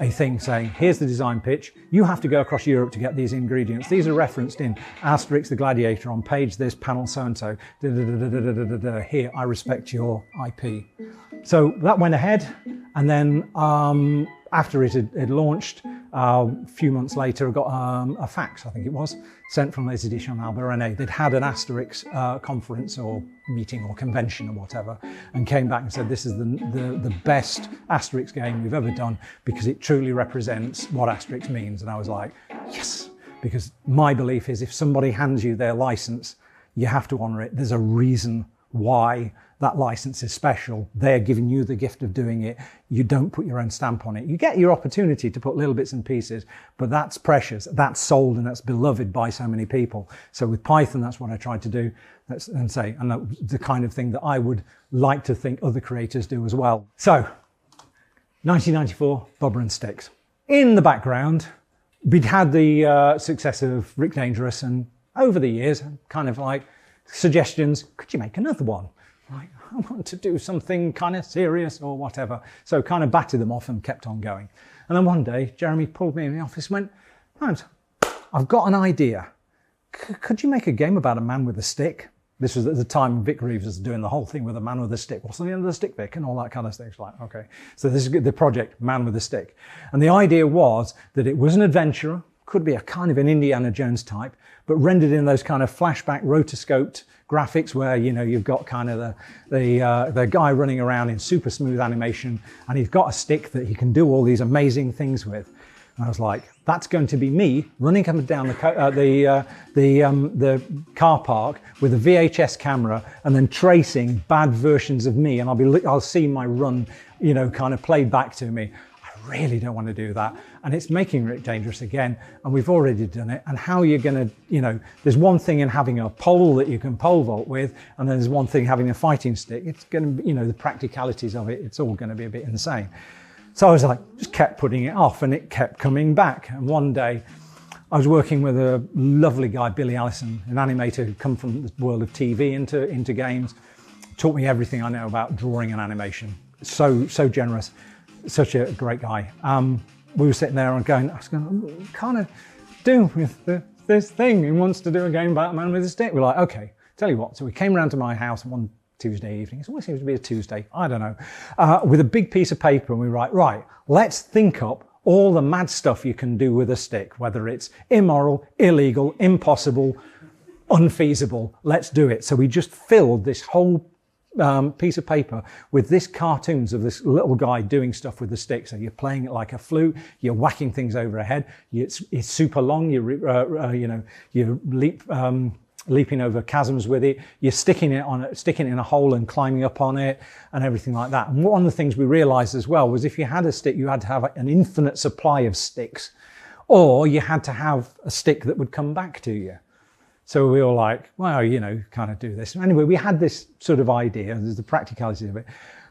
a thing saying, here's the design pitch. You have to go across Europe to get these ingredients. These are referenced in Asterix the Gladiator on page this, panel so-and-so. Here, I respect your IP. So that went ahead. And then after it had launched, a few months later, I got a fax, I think it was, sent from Les Editions Albert René. They'd had an Asterix conference or meeting or convention or whatever, and came back and said, this is the best Asterix game we've ever done because it truly represents what Asterix means. And I was like, yes, because my belief is if somebody hands you their license, you have to honour it. There's a reason why that license is special. They're giving you the gift of doing it. You don't put your own stamp on it. You get your opportunity to put little bits and pieces, but that's precious. That's sold and that's beloved by so many people. So with Python, that's what I tried to do. And that was the kind of thing that I would like to think other creators do as well. So 1994, Bobber and Sticks. In the background, we'd had the success of Rick Dangerous, and over the years, kind of like suggestions, could you make another one? Like, I want to do something kind of serious or whatever. So kind of batted them off and kept on going. And then one day, Jeremy pulled me in the office and went, Hans, I've got an idea. Could you make a game about a man with a stick? This was at the time Vic Reeves was doing the whole thing with a man with a stick. What's the end of the stick, Vic? And all that kind of thing. It's like, okay. So this is the project, Man with a Stick. And the idea was that it was an adventurer, could be a kind of an Indiana Jones type, but rendered in those kind of flashback rotoscoped graphics where, you've got kind of the guy running around in super smooth animation, and he's got a stick that he can do all these amazing things with. And I was like, that's going to be me running up and down the car park with a VHS camera and then tracing bad versions of me, and I'll see my run, kind of played back to me. I really don't want to do that. And it's making it dangerous again. And we've already done it. And how you're going to, there's one thing in having a pole that you can pole vault with, and then there's one thing having a fighting stick. It's going to be, the practicalities of it, it's all going to be a bit insane. So I was like, just kept putting it off, and it kept coming back. And one day I was working with a lovely guy, Billy Allison, an animator who'd come from the world of TV into games, taught me everything I know about drawing and animation. So generous, such a great guy. We were sitting there and I was going, what kind of do with this thing? He wants to do a game about a man with a stick. We're like, okay, tell you what. So we came round to my house one Tuesday evening. It always seems to be a Tuesday, I don't know, with a big piece of paper, and we write, right, let's think up all the mad stuff you can do with a stick, whether it's immoral, illegal, impossible, unfeasible, let's do it. So we just filled this whole piece of paper with this cartoons of this little guy doing stuff with the stick. So you're playing it like a flute, you're whacking things over a head, it's super long, you leaping over chasms with it, you're sticking it in a hole and climbing up on it and everything like that. And one of the things we realized as well was if you had a stick, you had to have an infinite supply of sticks, or you had to have a stick that would come back to you. So we were like, well, kind of do this. Anyway, we had this sort of idea, there's the practicality of it.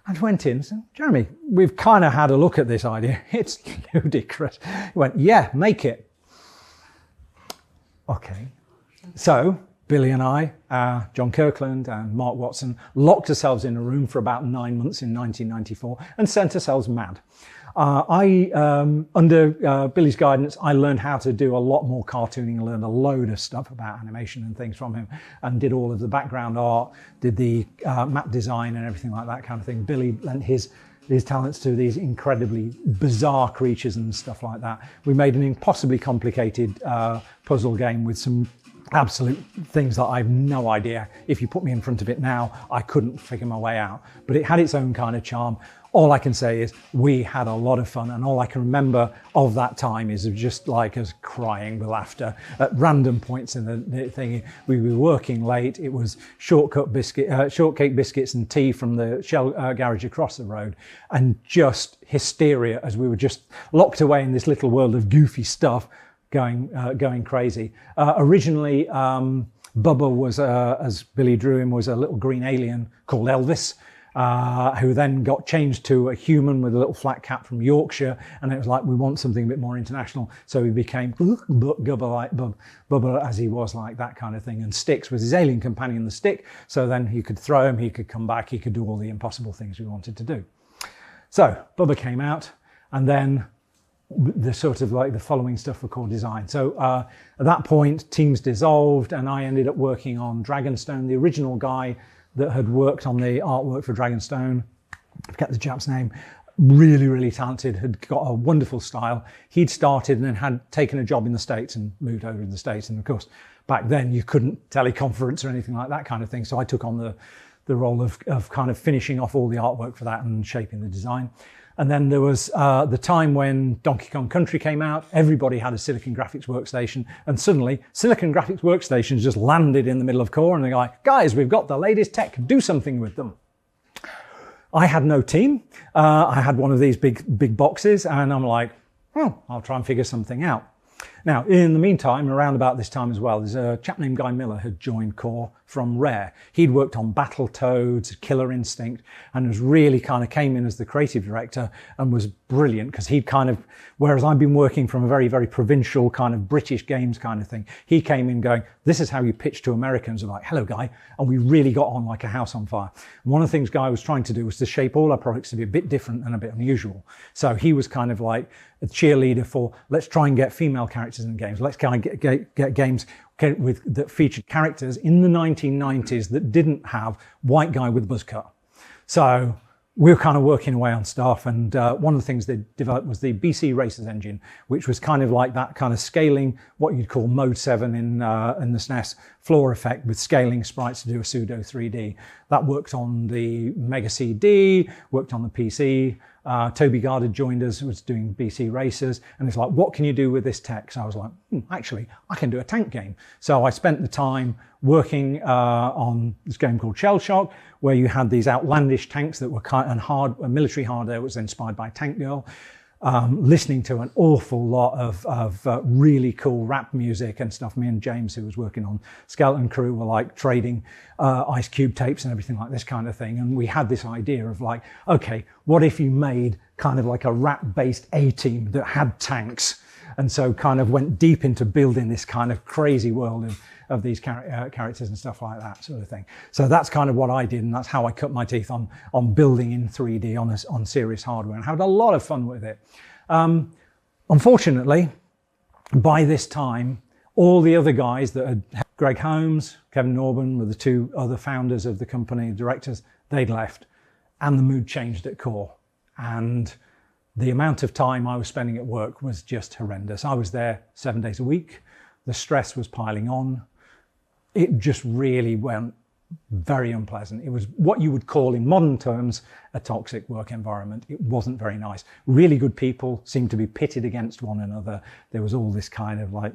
I went in and said, Jeremy, we've kind of had a look at this idea. It's ludicrous. He went, yeah, make it. Okay. So Billy and I, John Kirkland and Mark Watson, locked ourselves in a room for about 9 months in 1994 and sent ourselves mad. Under Billy's guidance, I learned how to do a lot more cartooning, and learned a load of stuff about animation and things from him, and did all of the background art, did the map design and everything like that kind of thing. Billy lent his talents to these incredibly bizarre creatures and stuff like that. We made an impossibly complicated puzzle game with some absolute things that I have no idea. If you put me in front of it now, I couldn't figure my way out. But it had its own kind of charm. All I can say is we had a lot of fun, and all I can remember of that time is just like us crying with laughter at random points in the thing. We were working late. It was shortcake biscuits and tea from the Shell garage across the road, and just hysteria as we were just locked away in this little world of goofy stuff, going crazy. Originally, Bubba was, as Billy drew him, was a little green alien called Elvis, who then got changed to a human with a little flat cap from Yorkshire, and it was like, we want something a bit more international, so he became Bubba as he was, like that kind of thing. And Sticks was his alien companion, the stick, so then he could throw him, he could come back, he could do all the impossible things we wanted to do. So Bubba came out, and then the sort of like the following stuff for core design. So at that point, teams dissolved, and I ended up working on Dragonstone. The original guy that had worked on the artwork for Dragonstone, I forget the chap's name, really, really talented, had got a wonderful style. He'd started and then had taken a job in the States and moved over to the States. And of course, back then you couldn't teleconference or anything like that kind of thing. So I took on the role of kind of finishing off all the artwork for that and shaping the design. And then there was the time when Donkey Kong Country came out. Everybody had a Silicon Graphics workstation, and suddenly Silicon Graphics workstations just landed in the middle of Core, and they're like, guys, we've got the latest tech, do something with them. I had no team. I had one of these big boxes, and I'm like, I'll try and figure something out. Now, in the meantime, around about this time as well, there's a chap named Guy Miller had joined Core from Rare. He'd worked on Battletoads, Killer Instinct, and was really kind of came in as the creative director and was brilliant because he'd kind of, whereas I've been working from a very, very provincial kind of British games kind of thing, he came in going, this is how you pitch to Americans. I'm like, hello, Guy. And we really got on like a house on fire. And one of the things Guy was trying to do was to shape all our products to be a bit different and a bit unusual. So he was kind of like a cheerleader for, let's try and get female characters in games. Let's kind of get games that featured characters in the 1990s that didn't have white guy with buzz cut. So we were kind of working away on stuff, and one of the things they developed was the BC Racers engine, which was kind of like that kind of scaling, what you'd call Mode 7 in the SNES floor effect with scaling sprites to do a pseudo 3D. That worked on the Mega CD, worked on the PC. Toby Gard had joined us, was doing BC Racers, and it's like, what can you do with this tech? So I was like, actually, I can do a tank game. So I spent the time working on this game called Shell Shock, where you had these outlandish tanks that were kind of hard, military hardware was inspired by Tank Girl. listening to an awful lot of really cool rap music and stuff. Me and James, who was working on Skeleton Crew, were like trading Ice Cube tapes and everything like this kind of thing. And we had this idea of like, okay, what if you made kind of like a rap-based A-team that had tanks? And so kind of went deep into building this kind of crazy world of these characters and stuff like that sort of thing. So that's kind of what I did, and that's how I cut my teeth on building in 3D on serious hardware, and had a lot of fun with it. Unfortunately, by this time, all the other guys that had, Greg Holmes, Kevin Norban were the two other founders of the company, directors, they'd left, and the mood changed at Core. And the amount of time I was spending at work was just horrendous. I was there 7 days a week. The stress was piling on. It just really went very unpleasant. It was what you would call in modern terms a toxic work environment. It wasn't very nice. Really good people seemed to be pitted against one another. There was all this kind of like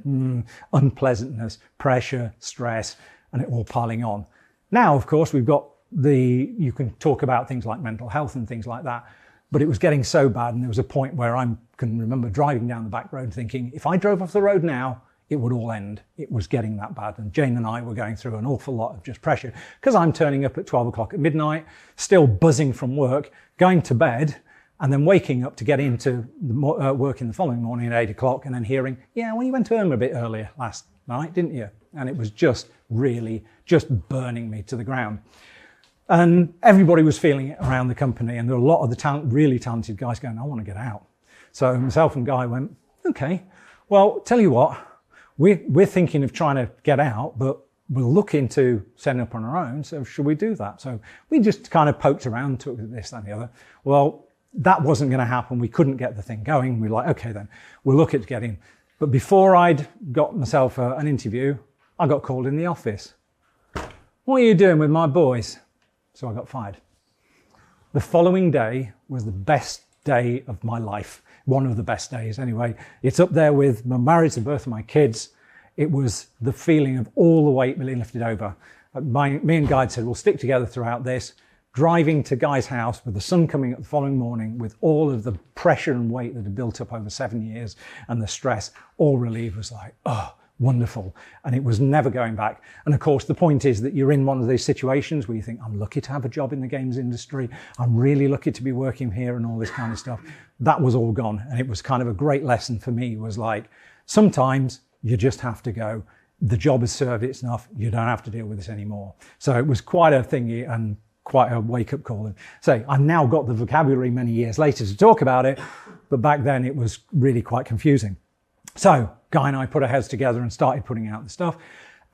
unpleasantness, pressure, stress, and it all piling on. Now, of course, we've got you can talk about things like mental health and things like that, but it was getting so bad, and there was a point where I can remember driving down the back road thinking, if I drove off the road now, it would all end. It was getting that bad. And Jane and I were going through an awful lot of just pressure because I'm turning up at 12 o'clock at midnight, still buzzing from work, going to bed, and then waking up to get into the work in the following morning at 8 o'clock and then hearing, yeah, well, you went home a bit earlier last night, didn't you? And it was just really just burning me to the ground. And everybody was feeling it around the company, and there were a lot of the really talented guys going, I want to get out. So myself and Guy went, okay, well, tell you what, we're thinking of trying to get out, but we'll look into setting up on our own, so should we do that? So we just kind of poked around, took this, that, and the other. Well, that wasn't going to happen. We couldn't get the thing going. We were like, okay then, we'll look at getting. But before I'd got myself an interview, I got called in the office. What are you doing with my boys? So I got fired. The following day was the best day of my life. One of the best days anyway. It's up there with my marriage, the birth of my kids. It was the feeling of all the weight being lifted over. Me and Guy said, we'll stick together throughout this. Driving to Guy's house with the sun coming up the following morning with all of the pressure and weight that had built up over 7 years and the stress, all relieved, was like, oh, wonderful. And it was never going back. And of course, the point is that you're in one of those situations where you think, I'm lucky to have a job in the games industry. I'm really lucky to be working here and all this kind of stuff. That was all gone. And it was kind of a great lesson for me, was like, sometimes you just have to go. The job has served its enough. You don't have to deal with this anymore. So it was quite a thingy and quite a wake-up call. And so I've now got the vocabulary many years later to talk about it, but back then it was really quite confusing. So Guy and I put our heads together and started putting out the stuff,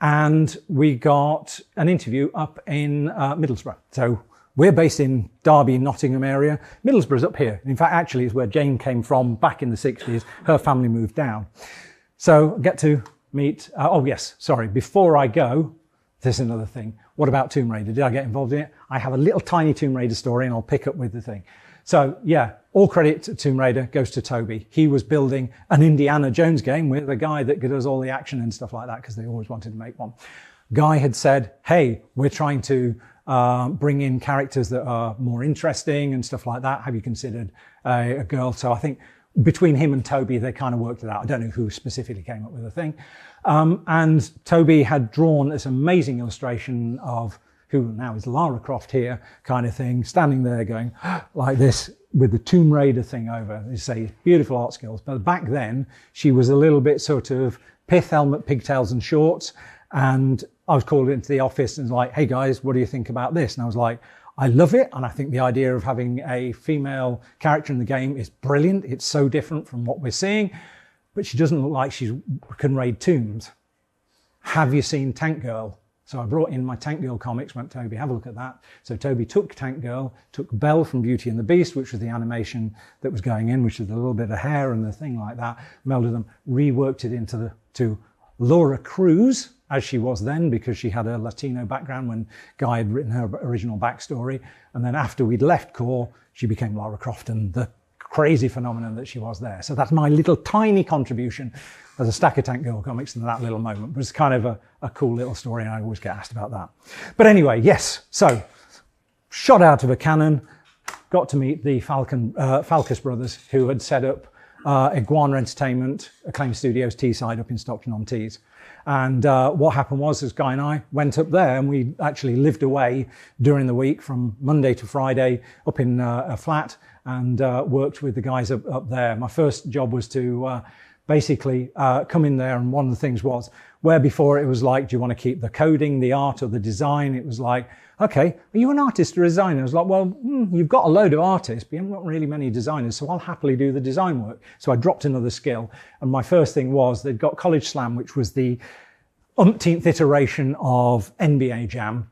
and we got an interview up in Middlesbrough. So we're based in Derby, Nottingham area. Middlesbrough's up here. In fact, actually, is where Jane came from back in the 60s. Her family moved down. So I get to meet, before I go, there's another thing. What about Tomb Raider? Did I get involved in it? I have a little tiny Tomb Raider story, and I'll pick up with the thing. So yeah, all credit to Tomb Raider goes to Toby. He was building an Indiana Jones game with a guy that does all the action and stuff like that, because they always wanted to make one. Guy had said, hey, we're trying to bring in characters that are more interesting and stuff like that. Have you considered a girl? So I think between him and Toby, they kind of worked it out. I don't know who specifically came up with the thing. And Toby had drawn this amazing illustration of who now is Lara Croft here, kind of thing, standing there going like this with the Tomb Raider thing over. You say beautiful art skills. But back then, she was a little bit sort of pith helmet, pigtails and shorts. And I was called into the office and was like, hey guys, what do you think about this? And I was like, I love it. And I think the idea of having a female character in the game is brilliant. It's so different from what we're seeing, but she doesn't look like she can raid tombs. Have you seen Tank Girl? So I brought in my Tank Girl comics, went, Toby, have a look at that. So Toby took Tank Girl, took Belle from Beauty and the Beast, which was the animation that was going in, which was a little bit of hair and the thing like that, melded them, reworked it to Laura Cruz, as she was then, because she had a Latino background when Guy had written her original backstory. And then after we'd left Core, she became Lara Croft and the crazy phenomenon that she was there. So that's my little tiny contribution as a stack of Tank Girl comics in that little moment. But it's kind of a cool little story, and I always get asked about that. But anyway, yes, so shot out of a cannon, got to meet the Falcus brothers, who had set up Iguana Entertainment, Acclaim Studios Teesside up in Stockton-on-Tees. And what happened was, this guy and I went up there, and we actually lived away during the week from Monday to Friday up in a flat, and worked with the guys up there. My first job was to basically come in there, and one of the things was, where before it was like, do you want to keep the coding, the art, or the design? It was like, okay, are you an artist or a designer? I was like, well, you've got a load of artists, but you haven't got really many designers, so I'll happily do the design work. So I dropped another skill, and my first thing was, they'd got College Slam, which was the umpteenth iteration of NBA Jam,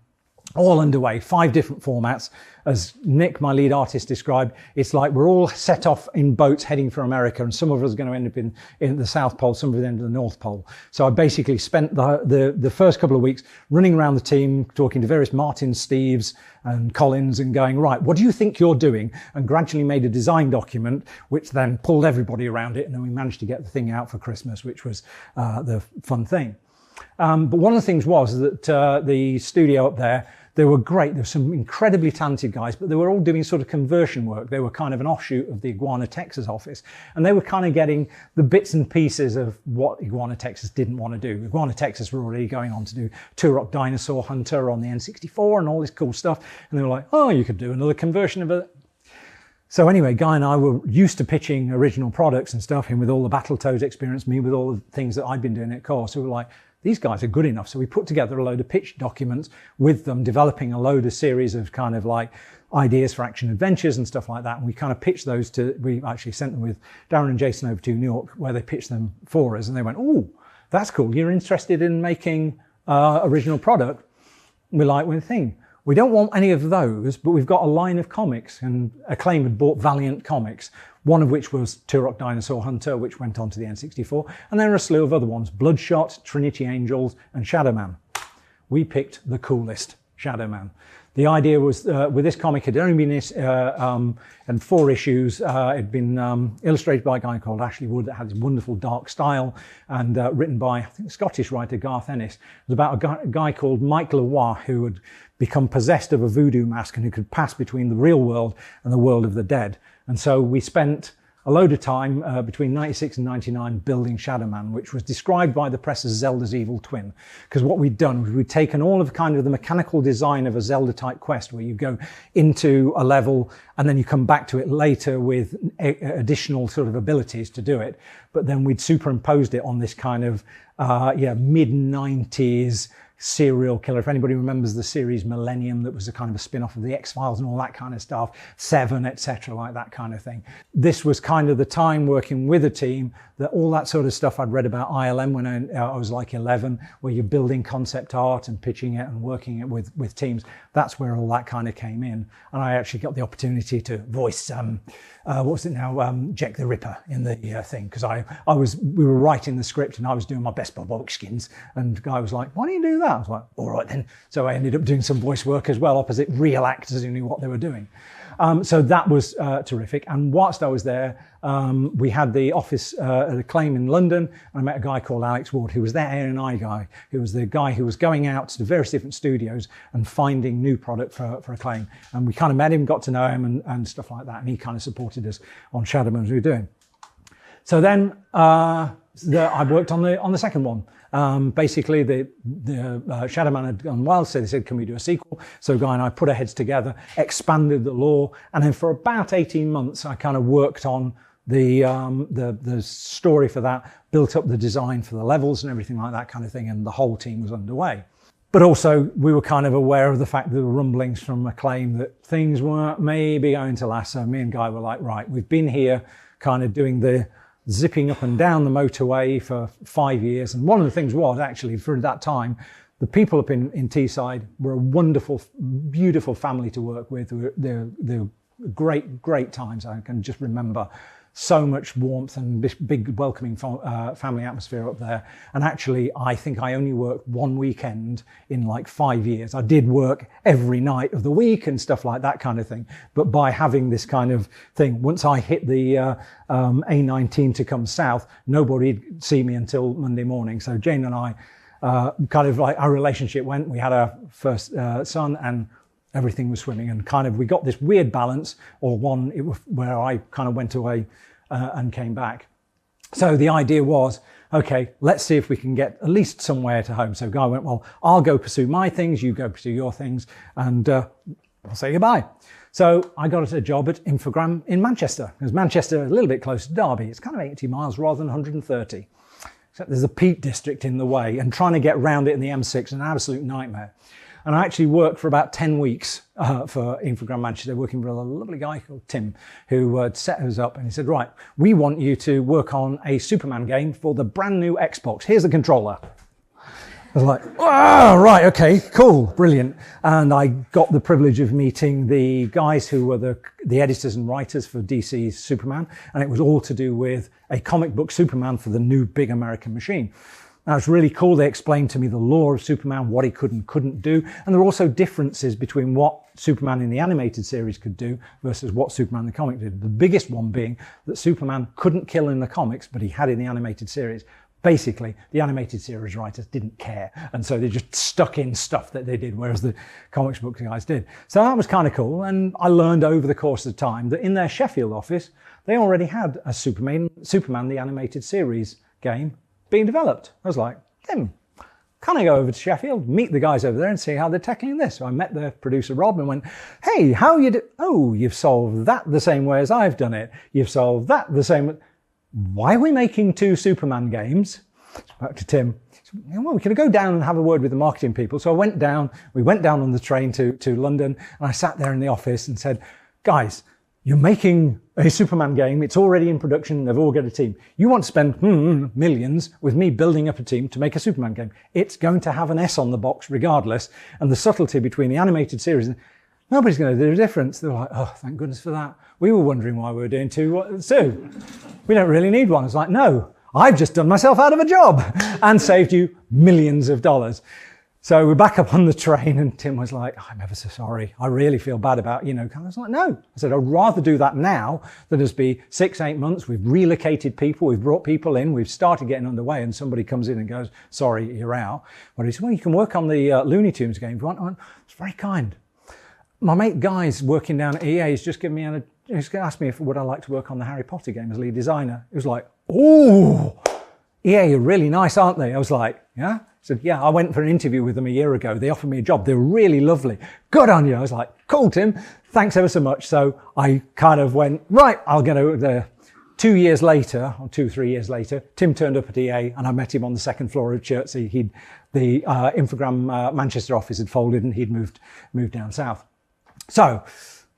all underway, 5 different formats. As Nick, my lead artist, described, it's like we're all set off in boats heading for America, and some of us are going to end up in the South Pole, some of us end up in the North Pole. So I basically spent the first couple of weeks running around the team, talking to various Martins, Steves and Collins, and going, right, what do you think you're doing? And gradually made a design document, which then pulled everybody around it, and then we managed to get the thing out for Christmas, which was the fun thing. But one of the things was that the studio up there, they were great. There were some incredibly talented guys, but they were all doing sort of conversion work. They were kind of an offshoot of the Iguana Texas office, and they were kind of getting the bits and pieces of what Iguana Texas didn't want to do. Iguana Texas were already going on to do Turok Dinosaur Hunter on the N64 and all this cool stuff, and they were like, oh, you could do another conversion of it. So anyway, Guy and I were used to pitching original products and stuff, him with all the Battletoads experience, me with all the things that I'd been doing at Core. So we were like, these guys are good enough. So we put together a load of pitch documents with them, developing a load of series of kind of like ideas for action adventures and stuff like that. And we kind of pitched those we actually sent them with Darren and Jason over to New York, where they pitched them for us. And they went, oh, that's cool. You're interested in making original product? And we're like, well, thing, we don't want any of those, but we've got a line of comics, and Acclaim had bought Valiant Comics, one of which was Turok Dinosaur Hunter, which went on to the N64, and then a slew of other ones, Bloodshot, Trinity Angels, and Shadow Man. We picked the coolest, Shadow Man. The idea was, with this comic, it had only been in 4 issues. It had been illustrated by a guy called Ashley Wood that had this wonderful dark style, and written by, I think, Scottish writer Garth Ennis. It was about a guy called Mike Leroy, who had become possessed of a voodoo mask and who could pass between the real world and the world of the dead. And so we spent a load of time between 96 and 99 building Shadow Man, which was described by the press as Zelda's evil twin. Because what we'd done was we'd taken all of kind of the mechanical design of a Zelda-type quest, where you go into a level and then you come back to it later with additional sort of abilities to do it. But then we'd superimposed it on this kind of mid-90s serial killer. If anybody remembers the series Millennium, that was a kind of a spin-off of the X-Files and all that kind of stuff, Seven, etc., like that kind of thing. This was kind of the time working with a team that all that sort of stuff I'd read about ILM when I was like 11, where you're building concept art and pitching it and working it with teams. That's where all that kind of came in. And I actually got the opportunity to voice, what's it now, Jack the Ripper in the thing, because we were writing the script and I was doing my best Bob Oakskins, and the guy was like, why don't you do that? I was like, all right then. So I ended up doing some voice work as well, opposite real actors who knew what they were doing. So that was terrific. And whilst I was there, we had the office at Acclaim in London, and I met a guy called Alex Ward, who was their A&I guy, who was the guy who was going out to various different studios and finding new product for Acclaim. And we kind of met him, got to know him and stuff like that, and he kind of supported us on Shadow Man as we were doing. So then I worked on the second one. Basically, the Shadow Man had gone wild, so they said, can we do a sequel? So Guy and I put our heads together, expanded the lore, and then for about 18 months, I kind of worked on the story for that, built up the design for the levels and everything like that kind of thing, and the whole team was underway. But also, we were kind of aware of the fact that there were rumblings from Acclaim that things weren't maybe going to last. So me and Guy were like, right, we've been here kind of doing the zipping up and down the motorway for 5 years. And one of the things was actually for that time, the people up in Teesside were a wonderful, beautiful family to work with. They're great times. I can just remember so much warmth and this big welcoming family atmosphere up there. And actually, I think I only worked one weekend in like 5 years. I did work every night of the week and stuff like that kind of thing. But by having this kind of thing, once I hit the A19 to come south, nobody'd see me until Monday morning. So Jane and I, kind of like our relationship went. We had our first son, and everything was swimming, and kind of we got this weird balance, or one where I kind of went away and came back. So the idea was, okay, let's see if we can get at least somewhere to home. So Guy went, well, I'll go pursue my things, you go pursue your things, and we'll say goodbye. So I got a job at Infogram in Manchester, because Manchester is a little bit close to Derby. It's kind of 80 miles rather than 130. So there's a Peak District in the way, and trying to get round it in the M6 is an absolute nightmare. And I actually worked for about 10 weeks for Infogram Manchester, working for a lovely guy called Tim, who set us up, and he said, right, we want you to work on a Superman game for the brand new Xbox. Here's the controller. I was like, oh, right, okay, cool, brilliant. And I got the privilege of meeting the guys who were the editors and writers for DC's Superman, and it was all to do with a comic book Superman for the new big American machine. Now, it's really cool. They explained to me the lore of Superman, what he could and couldn't do. And there are also differences between what Superman in the animated series could do versus what Superman in the comic did. The biggest one being that Superman couldn't kill in the comics, but he had in the animated series. Basically, the animated series writers didn't care. And so they just stuck in stuff that they did, whereas the comics book guys did. So that was kind of cool. And I learned over the course of time that in their Sheffield office, they already had a Superman the animated series game being developed. I was like, Tim, can I go over to Sheffield, meet the guys over there and see how they're tackling this? So I met the producer, Rob, and went, hey, how you do? Oh, you've solved that the same way as I've done it. You've solved that the same way. Why are we making 2 Superman games? Back to Tim. Well, we could go down and have a word with the marketing people. So we went down on the train to London, and I sat there in the office and said, guys, you're making a Superman game. It's already in production. They've all got a team. You want to spend millions with me building up a team to make a Superman game. It's going to have an S on the box regardless. And the subtlety between the animated series, nobody's going to do a difference. They're like, oh, thank goodness for that. We were wondering why we were doing 2. We don't really need one. It's like, no, I've just done myself out of a job and saved you millions of dollars. So we're back up on the train, and Tim was like, I'm ever so sorry. I really feel bad about, I was like, no. I said, I'd rather do that now than just be 6-8 months. We've relocated people. We've brought people in. We've started getting underway, and somebody comes in and goes, sorry, you're out. But he said, well, you can work on the Looney Tunes game if you want. I went, it's very kind. My mate Guy's working down at EA. He's just given me he's asked me if would I like to work on the Harry Potter game as lead designer. It was like, oh, EA are really nice, aren't they? I was like, yeah. He said, yeah, I went for an interview with them a year ago. They offered me a job. They were really lovely. Good on you. I was like, cool, Tim. Thanks ever so much. So I kind of went, right, I'll get over there. 2 years later, or 2-3 years later, Tim turned up at EA, and I met him on the second floor of Chertsey. The Infogram Manchester office had folded, and he'd moved down south. So,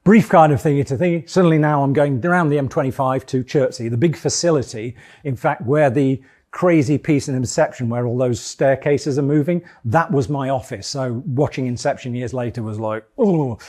brief kind of thingy to thingy. Suddenly now I'm going around the M25 to Chertsey, the big facility, in fact, where the crazy piece in Inception where all those staircases are moving, that was my office. So watching Inception years later was like, oh.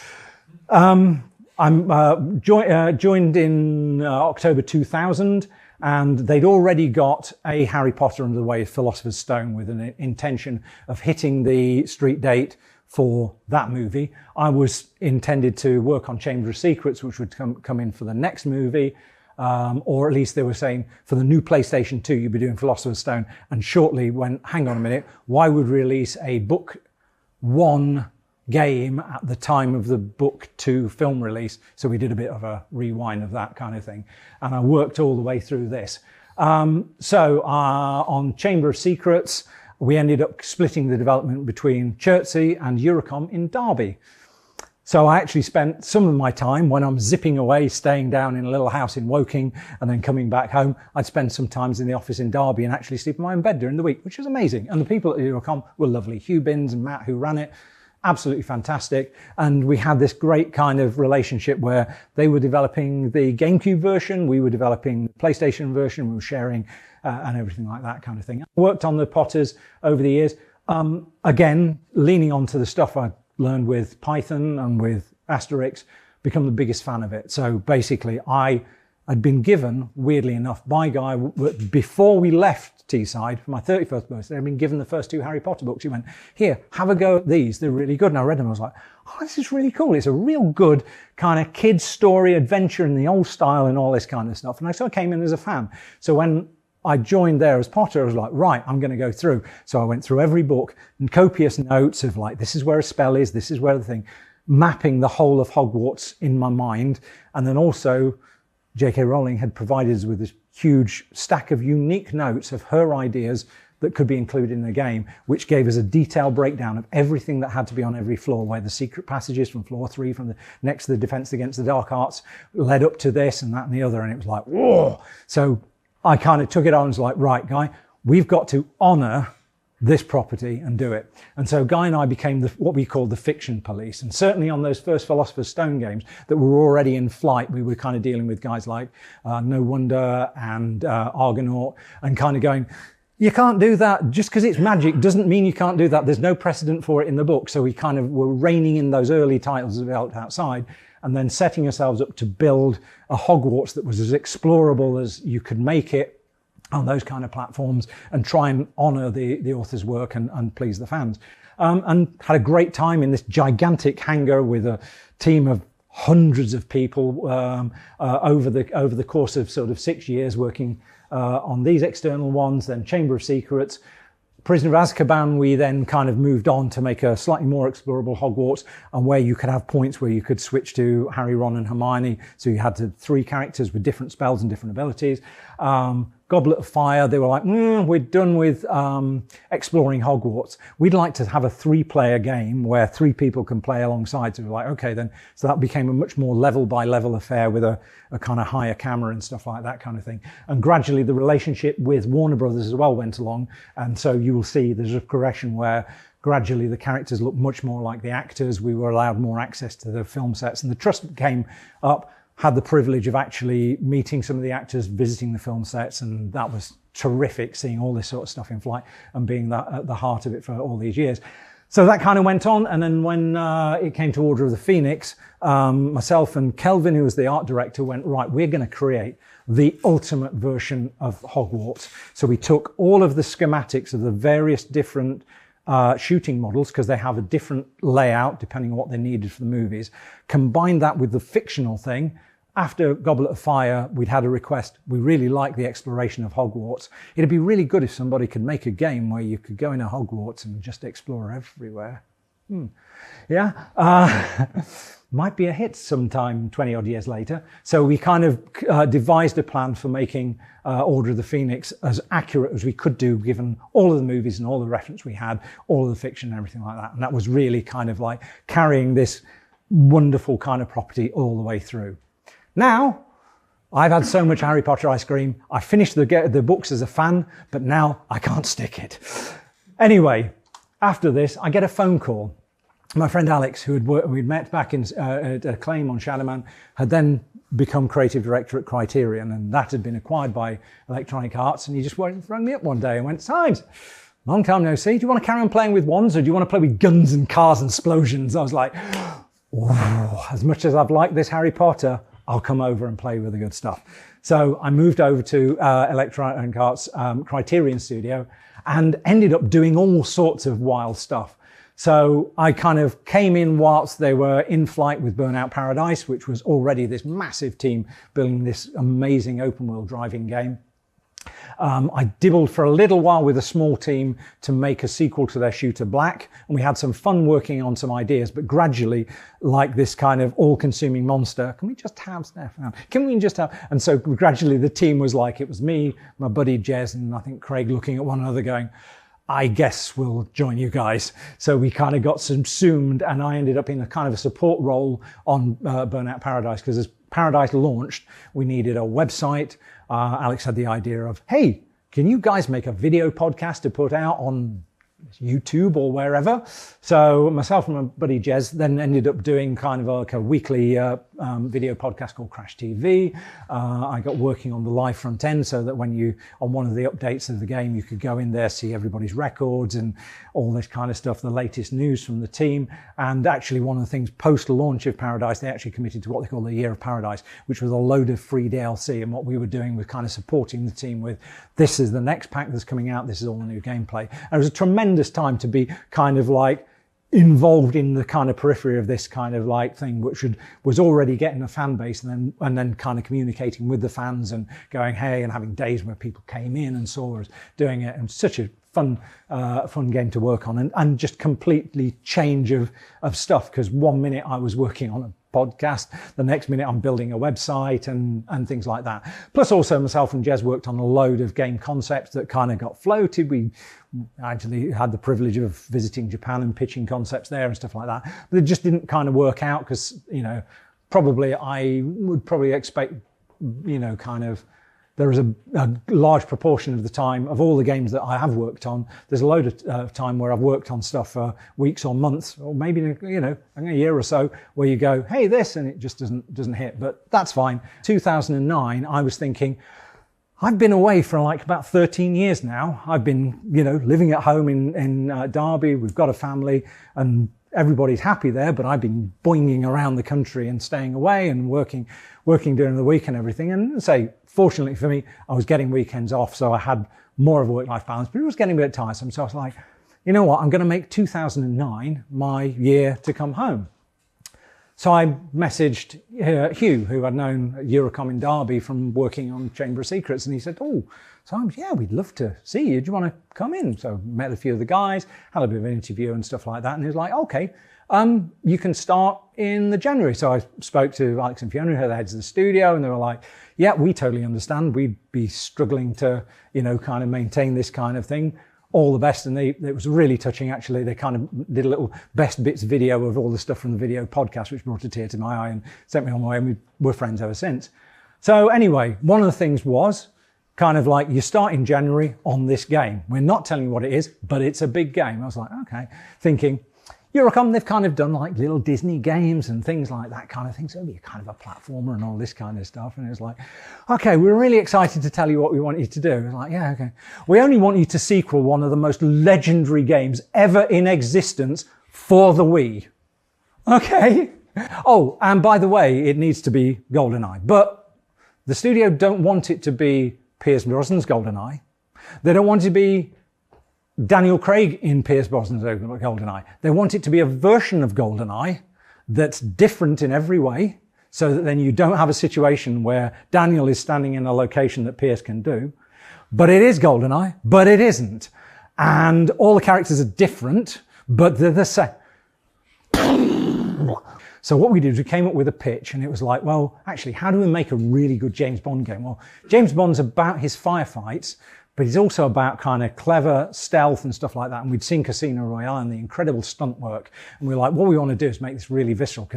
I'm joined in October 2000, and they'd already got a Harry Potter under the way, Philosopher's Stone, with an intention of hitting the street date for that movie. I was intended to work on Chamber of Secrets, which would come in for the next movie. Or at least they were saying for the new PlayStation 2, you'd be doing Philosopher's Stone. And shortly went, hang on a minute, why would we release a book 1 game at the time of the book 2 film release? So we did a bit of a rewind of that kind of thing. And I worked all the way through this. On Chamber of Secrets, we ended up splitting the development between Chertsey and Eurocom in Derby. So I actually spent some of my time when I'm zipping away, staying down in a little house in Woking and then coming back home. I'd spend some times in the office in Derby and actually sleep in my own bed during the week, which was amazing. And the people at Eurocom were lovely. Hugh Binns and Matt, who ran it, absolutely fantastic. And we had this great kind of relationship where they were developing the GameCube version, we were developing the PlayStation version, we were sharing and everything like that kind of thing. I worked on the Potters over the years. Again, leaning onto the stuff I learned with Python and with Asterix, become the biggest fan of it. So basically I'd been given, weirdly enough, by Guy, before we left Teesside for my 31st birthday, I'd been given the first 2 Harry Potter books. He went, here, have a go at these. They're really good. And I read them. I was like, oh, this is really cool. It's a real good kind of kids story, adventure in the old style and all this kind of stuff. And I sort of came in as a fan. So when I joined there as Potter, I was like, right, I'm going to go through. So I went through every book and copious notes of like, this is where a spell is, this is where the thing. mapping the whole of Hogwarts in my mind. And then also J.K. Rowling had provided us with this huge stack of unique notes of her ideas that could be included in the game, which gave us a detailed breakdown of everything that had to be on every floor, where the secret passages from floor 3, from the next to the defense against the dark arts, led up to this and that and the other. And it was like, whoa. So I kind of took it on and was like, right, Guy, we've got to honor this property and do it. And so Guy and I became what we called the fiction police. And certainly on those first Philosopher's Stone games that were already in flight, we were kind of dealing with guys like No Wonder and Argonaut, and kind of going, you can't do that. Just because it's magic doesn't mean you can't do that. There's no precedent for it in the book. So we kind of were reining in those early titles developed outside, and then setting ourselves up to build a Hogwarts that was as explorable as you could make it on those kind of platforms, and try and honor the author's work and please the fans. And had a great time in this gigantic hangar with a team of hundreds of people over the course of sort of 6 years working on these external ones. Then Chamber of Secrets, Prisoner of Azkaban, we then kind of moved on to make a slightly more explorable Hogwarts, and where you could have points where you could switch to Harry, Ron and Hermione. So you had 3 characters with different spells and different abilities. Goblet of Fire, they were like, we're done with exploring Hogwarts. We'd like to have a 3-player game where 3 people can play alongside. So we're like, okay then. So that became a much more level by level affair with a kind of higher camera and stuff like that kind of thing. And gradually the relationship with Warner Brothers as well went along. And so you will see there's a progression where gradually the characters look much more like the actors. We were allowed more access to the film sets, and the trust came up. Had the privilege of actually meeting some of the actors, visiting the film sets, and that was terrific, seeing all this sort of stuff in flight and being at the heart of it for all these years. So that kind of went on, and then when it came to Order of the Phoenix, myself and Kelvin, who was the art director, went, right, we're going to create the ultimate version of Hogwarts. So we took all of the schematics of the various different shooting models, because they have a different layout depending on what they needed for the movies, combined that with the fictional thing. After Goblet of Fire, we'd had a request. We really like the exploration of Hogwarts. It'd be really good if somebody could make a game where you could go into Hogwarts and just explore everywhere. Yeah, might be a hit sometime 20 odd years later. So we kind of devised a plan for making Order of the Phoenix as accurate as we could do, given all of the movies and all the reference we had, all of the fiction and everything like that. And that was really kind of like carrying this wonderful kind of property all the way through. Now, I've had so much Harry Potter ice cream. I finished the books as a fan, but now I can't stick it. Anyway, after this, I get a phone call. My friend Alex, who we'd met back at Acclaim on Shadowman, had then become creative director at Criterion, and that had been acquired by Electronic Arts. And he just rang me up one day and went, "Symes, long time no see. Do you want to carry on playing with wands, or do you want to play with guns and cars and explosions?" I was like, oh, as much as I've liked this Harry Potter, I'll come over and play with the good stuff. So I moved over to Electronic Arts Criterion Studio and ended up doing all sorts of wild stuff. So I kind of came in whilst they were in flight with Burnout Paradise, which was already this massive team building this amazing open world driving game. I dibbled for a little while with a small team to make a sequel to their shooter Black, and we had some fun working on some ideas, but gradually, like this kind of all-consuming monster, can we just have Stefan? Can we just have? And so gradually the team was like, it was me, my buddy Jez, and I think Craig looking at one another going, I guess we'll join you guys. So we kind of got subsumed, and I ended up in a kind of a support role on Burnout Paradise, because as Paradise launched, we needed a website. Alex had the idea of, hey, can you guys make a video podcast to put out on YouTube or wherever? So myself and my buddy Jez then ended up doing kind of like a weekly video podcast called Crash TV. I got working on the live front end, so that when you, on one of the updates of the game, you could go in there, see everybody's records and all this kind of stuff, the latest news from the team. And actually one of the things post-launch of Paradise, they actually committed to what they call the Year of Paradise, which was a load of free DLC. And what we were doing was kind of supporting the team with, this is the next pack that's coming out, this is all the new gameplay. And it was a tremendous time to be kind of like involved in the kind of periphery of this kind of like thing, which was already getting a fan base, and then kind of communicating with the fans and going, hey, and having days where people came in and saw us doing it, and such a fun game to work on, and just completely change of stuff, because one minute I was working on a podcast, the next minute I'm building a website and things like that. Plus also myself and Jez worked on a load of game concepts that kind of got floated. We actually had the privilege of visiting Japan and pitching concepts there and stuff like that, but it just didn't kind of work out, because, you know, probably I would probably expect, you know, kind of, there is a large proportion of the time of all the games that I have worked on, there's a load of time where I've worked on stuff for weeks or months, or maybe, you know, a year or so, where you go, hey, this, and it just doesn't hit. But that's fine. 2009, I was thinking, I've been away for like about 13 years now. I've been, you know, living at home in Derby. We've got a family and everybody's happy there, but I've been boinging around the country and staying away and working during the week and everything. And say, fortunately for me, I was getting weekends off, so I had more of a work-life balance, but it was getting a bit tiresome. So I was like, you know what, I'm going to make 2009 my year to come home. So I messaged Hugh, who I'd known at Eurocom in Derby from working on Chamber of Secrets, and he said, oh, so yeah, we'd love to see you. Do you want to come in? So met a few of the guys, had a bit of an interview and stuff like that, and he was like, okay, you can start in the January. So I spoke to Alex and Fiona, who are the heads of the studio, and they were like, yeah, we totally understand. We'd be struggling to, you know, kind of maintain this kind of thing. All the best. And it was really touching, actually. They kind of did a little best bits video of all the stuff from the video podcast, which brought a tear to my eye and sent me on my way, and we're friends ever since. So anyway, one of the things was kind of like, you start in January on this game. We're not telling you what it is, but it's a big game. I was like, okay, thinking, Eurocom, they've kind of done like little Disney games and things like that kind of thing. So it'll be kind of a platformer and all this kind of stuff. And it was like, okay, we're really excited to tell you what we want you to do. It was like, yeah, okay. We only want you to sequel one of the most legendary games ever in existence for the Wii. Okay. Oh, and by the way, it needs to be GoldenEye. But the studio don't want it to be Pierce Brosnan's GoldenEye. They don't want it to be Daniel Craig in Pierce Brosnan's GoldenEye. They want it to be a version of GoldenEye that's different in every way, so that then you don't have a situation where Daniel is standing in a location that Pierce can do. But it is GoldenEye, but it isn't. And all the characters are different, but they're the same. So what we did is we came up with a pitch, and it was like, well, actually, how do we make a really good James Bond game? Well, James Bond's about his firefights, but he's also about kind of clever stealth and stuff like that. And we'd seen Casino Royale and the incredible stunt work. And we were like, what we want to do is make this really visceral.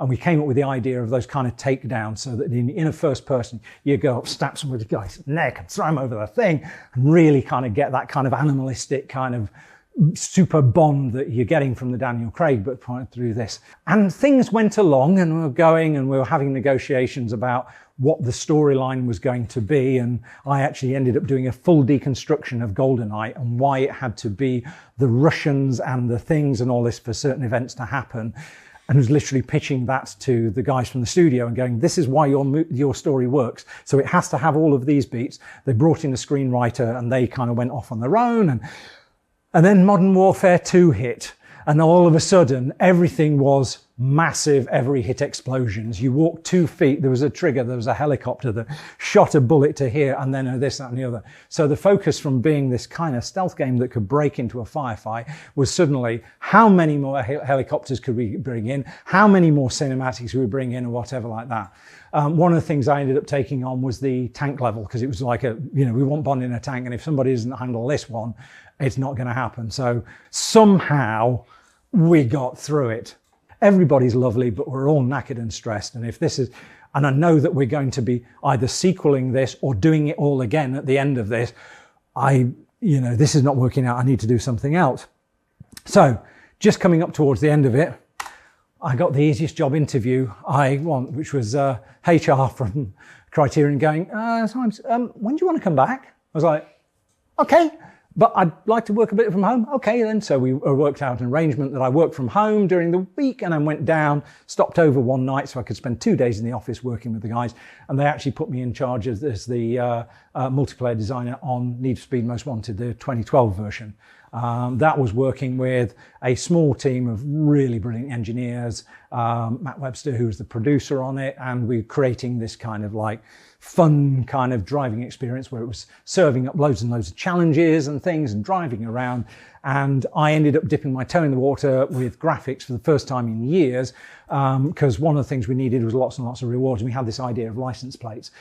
And we came up with the idea of those kind of takedowns, so that in a first person, you go up, stab someone with the guy's neck and throw him over the thing, and really kind of get that kind of animalistic kind of super Bond that you're getting from the Daniel Craig, but through this. And things went along, and we were going, and we were having negotiations about what the storyline was going to be. And I actually ended up doing a full deconstruction of GoldenEye and why it had to be the Russians and the things and all this for certain events to happen. And was literally pitching that to the guys from the studio and going, this is why your story works. So it has to have all of these beats. They brought in a screenwriter, and they kind of went off on their own. And then Modern Warfare 2 hit, and all of a sudden everything was massive, every hit explosions. You walked 2 feet, there was a trigger, there was a helicopter that shot a bullet to here, and then this, that, and the other. So the focus from being this kind of stealth game that could break into a firefight was suddenly, how many more helicopters could we bring in? How many more cinematics could we bring in, or whatever like that? One of the things I ended up taking on was the tank level, because it was like we want Bond in a tank, and if somebody doesn't handle this one, it's not going to happen. So somehow we got through it. Everybody's lovely, but we're all knackered and stressed. And and I know that we're going to be either sequeling this or doing it all again at the end of this. This is not working out. I need to do something else. So just coming up towards the end of it, I got the easiest job interview I want, which was HR from Criterion going, when do you want to come back? I was like, okay. but I'd like to work a bit from home. Okay, then. So we worked out an arrangement that I worked from home during the week and then went down, stopped over one night so I could spend 2 days in the office working with the guys. And they actually put me in charge as the multiplayer designer on Need for Speed Most Wanted, the 2012 version. That was working with a small team of really brilliant engineers, Matt Webster, who was the producer on it, and we were creating this kind of like fun kind of driving experience where it was serving up loads and loads of challenges and things and driving around. And I ended up dipping my toe in the water with graphics for the first time in years, because one of the things we needed was lots and lots of rewards. And we had this idea of license plates,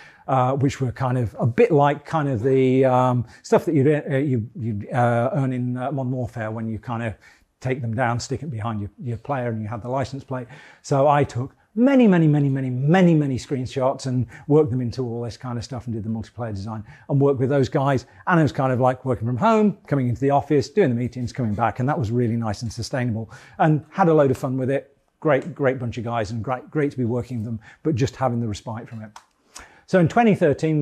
which were kind of a bit like kind of the stuff that you'd earn in Modern Warfare when you kind of take them down, stick it behind your player, and you had the license plate. So I took many screenshots and worked them into all this kind of stuff and did the multiplayer design and worked with those guys. And it was kind of like working from home, coming into the office, doing the meetings, coming back. And that was really nice and sustainable and had a load of fun with it. Great bunch of guys and great to be working with them, but just having the respite from it. So in 2013,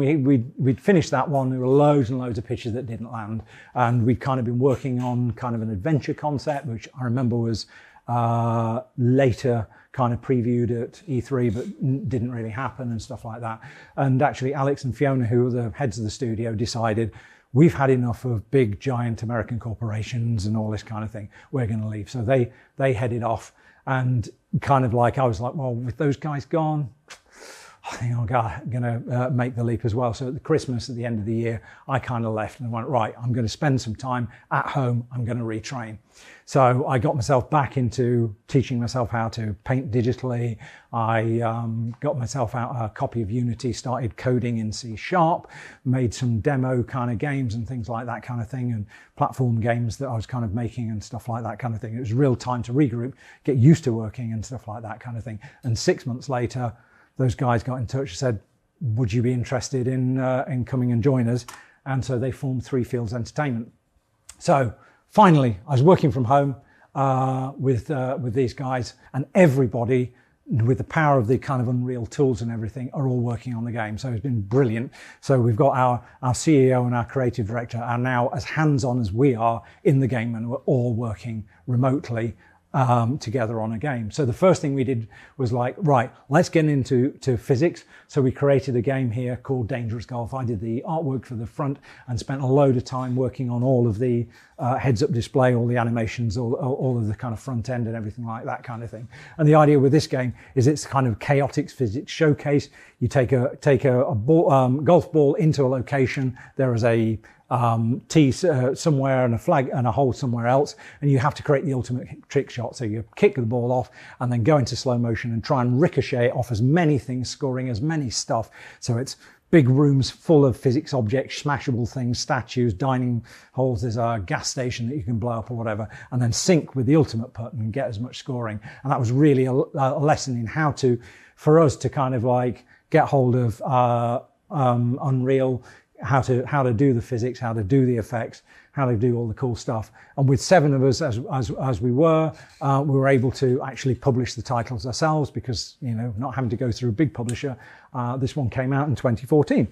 we'd finished that one. There were loads and loads of pitches that didn't land. And we'd kind of been working on kind of an adventure concept, which I remember was later kind of previewed at E3, but didn't really happen and stuff like that. And actually Alex and Fiona, who were the heads of the studio, decided we've had enough of big giant American corporations and all this kind of thing. We're going to leave. So they headed off, and kind of like, I was like, well, with those guys gone, I think I'm going to make the leap as well. So at the Christmas, at the end of the year, I kind of left and went, right, I'm going to spend some time at home. I'm going to retrain. So I got myself back into teaching myself how to paint digitally. I got myself out a copy of Unity, started coding in C#, made some demo kind of games and things like that kind of thing, and platform games that I was kind of making and stuff like that kind of thing. It was real time to regroup, get used to working and stuff like that kind of thing. And 6 months later, those guys got in touch and said, would you be interested in coming and join us? And so they formed Three Fields Entertainment. So finally, I was working from home with these guys, and everybody, with the power of the kind of Unreal tools and everything, are all working on the game. So it's been brilliant. So we've got our CEO and our creative director are now as hands-on as we are in the game, and we're all working remotely together on a game. So the first thing we did was like, right, let's get into physics. So we created a game here called Dangerous Golf. I did the artwork for the front and spent a load of time working on all of the heads-up display, all the animations, all of the kind of front end and everything like that kind of thing. And the idea with this game is it's kind of chaotic physics showcase. You take a ball, golf ball into a location. There is a tee somewhere and a flag and a hole somewhere else, and you have to create the ultimate trick shot. So you kick the ball off and then go into slow motion and try and ricochet it off as many things, scoring as many stuff. So it's big rooms full of physics objects, smashable things, statues, dining halls. There's a gas station that you can blow up or whatever, and then sync with the ultimate putt and get as much scoring. And that was really a lesson in how to, for us to kind of like get hold of Unreal, how to do the physics, how to do the effects, how to do all the cool stuff. And with 7 of us, as we were able to actually publish the titles ourselves because, you know, not having to go through a big publisher. This one came out in 2014.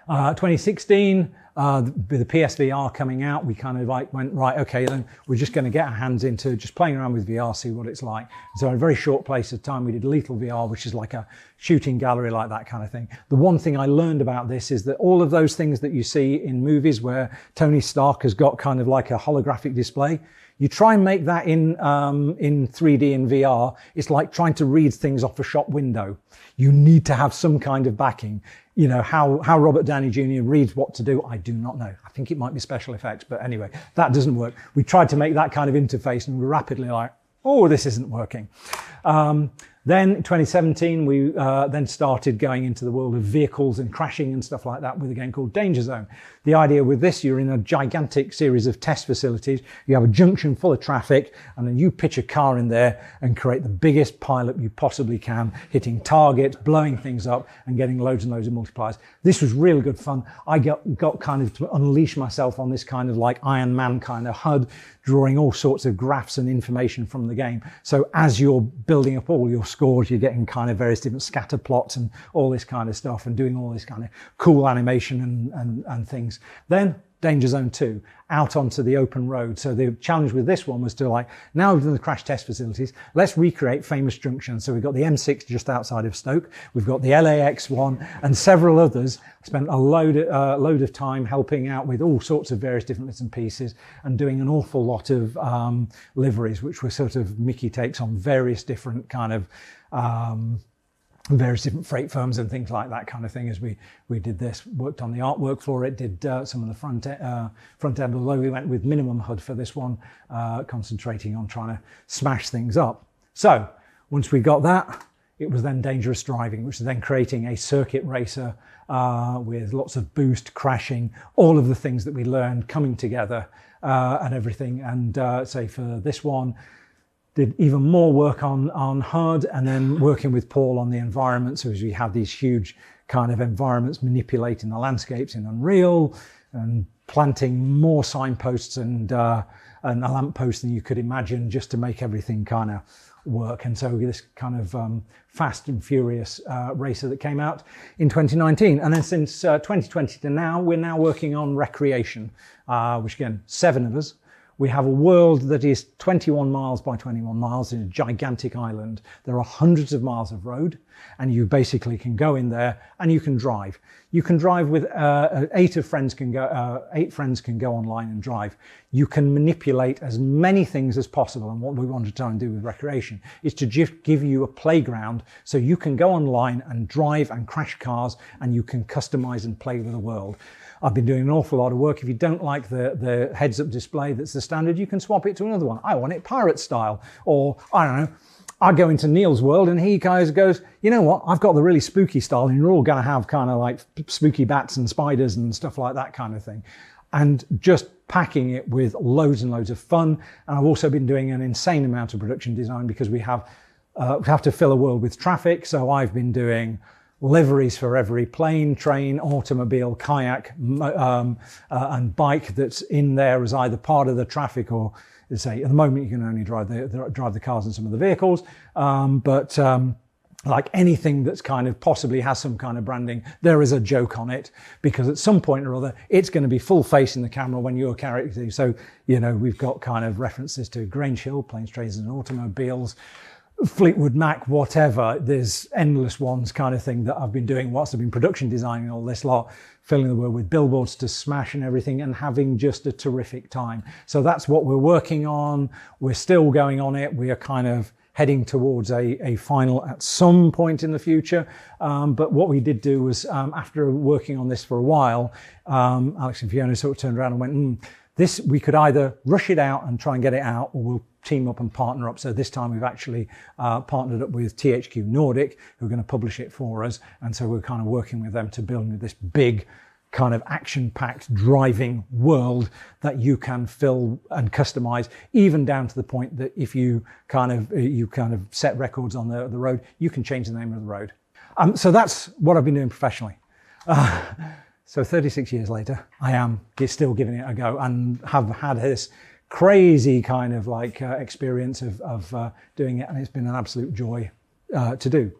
2016, with the PSVR coming out, we kind of like went, right, okay, then we're just going to get our hands into just playing around with VR, see what it's like. So in a very short place of time, we did Lethal VR, which is like a shooting gallery, like that kind of thing. The one thing I learned about this is that all of those things that you see in movies where Tony Stark has got kind of like a holographic display, you try and make that in 3D in VR, it's like trying to read things off a shop window. You need to have some kind of backing. You know, how Robert Downey Jr. reads what to do, I do not know. I think it might be special effects, but anyway, that doesn't work. We tried to make that kind of interface and we're rapidly like, oh, this isn't working. Then in 2017, we then started going into the world of vehicles and crashing and stuff like that with a game called Danger Zone. The idea with this, you're in a gigantic series of test facilities. You have a junction full of traffic, and then you pitch a car in there and create the biggest pileup you possibly can, hitting targets, blowing things up, and getting loads and loads of multipliers. This was really good fun. I got kind of to unleash myself on this kind of like Iron Man kind of HUD, drawing all sorts of graphs and information from the game. So as you're building up all your scores, you're getting kind of various different scatter plots and all this kind of stuff and doing all this kind of cool animation and things. Then danger zone 2, out onto the open road. So the challenge with this one was to like, now we've done the crash test facilities, let's recreate famous junctions. So we've got the M6 just outside of Stoke, we've got the LAX one and several others. Spent a load of time helping out with all sorts of various different bits and pieces and doing an awful lot of liveries, which were sort of Mickey takes on various different kind of various different freight firms and things like that kind of thing as we did this, worked on the artwork for it, did some of the front end, although we went with minimum HUD for this one, concentrating on trying to smash things up. So once we got that, it was then dangerous driving, which is then creating a circuit racer with lots of boost, crashing, all of the things that we learned coming together and everything. And say for this one, did even more work on HUD and then working with Paul on the environment. So as we have these huge kind of environments manipulating the landscapes in Unreal and planting more signposts and a lamppost than you could imagine just to make everything kind of work. And so this kind of fast and furious racer that came out in 2019. And then since 2020 to now, we're now working on recreation, which again, 7 of us. We have a world that is 21 miles by 21 miles in a gigantic island. There are hundreds of miles of road, and you basically can go in there and you can drive. You can drive with 8 friends can go online and drive. You can manipulate as many things as possible. And what we want to try and do with recreation is to just give you a playground so you can go online and drive and crash cars and you can customize and play with the world. I've been doing an awful lot of work. If you don't like the heads-up display that's the standard, you can swap it to another one. I want it pirate style. Or, I don't know, I go into Neil's world and he guys goes, you know what, I've got the really spooky style and you're all going to have kind of like spooky bats and spiders and stuff like that kind of thing. And just packing it with loads and loads of fun. And I've also been doing an insane amount of production design because we have to fill a world with traffic. So I've been doing liveries for every plane, train, automobile, kayak, and bike that's in there as either part of the traffic or, say, at the moment you can only drive the cars and some of the vehicles, but like anything that's kind of possibly has some kind of branding, there is a joke on it because at some point or other it's going to be full face in the camera when you're character. So, you know, we've got kind of references to Grange Hill, planes, trains and automobiles, Fleetwood Mac, whatever. There's endless ones kind of thing that I've been doing whilst I've been production designing all this lot, filling the world with billboards to smash and everything and having just a terrific time. So that's what we're working on. We're still going on it. We are kind of heading towards a final at some point in the future. But what we did do was, after working on this for a while, Alex and Fiona sort of turned around and went, this, we could either rush it out and try and get it out, or we'll team up and partner up. So this time we've actually partnered up with THQ Nordic, who are going to publish it for us. And so we're kind of working with them to build this big kind of action-packed driving world that you can fill and customize, even down to the point that if you kind of set records on the road, you can change the name of the road. So that's what I've been doing professionally. So 36 years later, I am still giving it a go and have had this crazy kind of like experience of doing it, and it's been an absolute joy to do.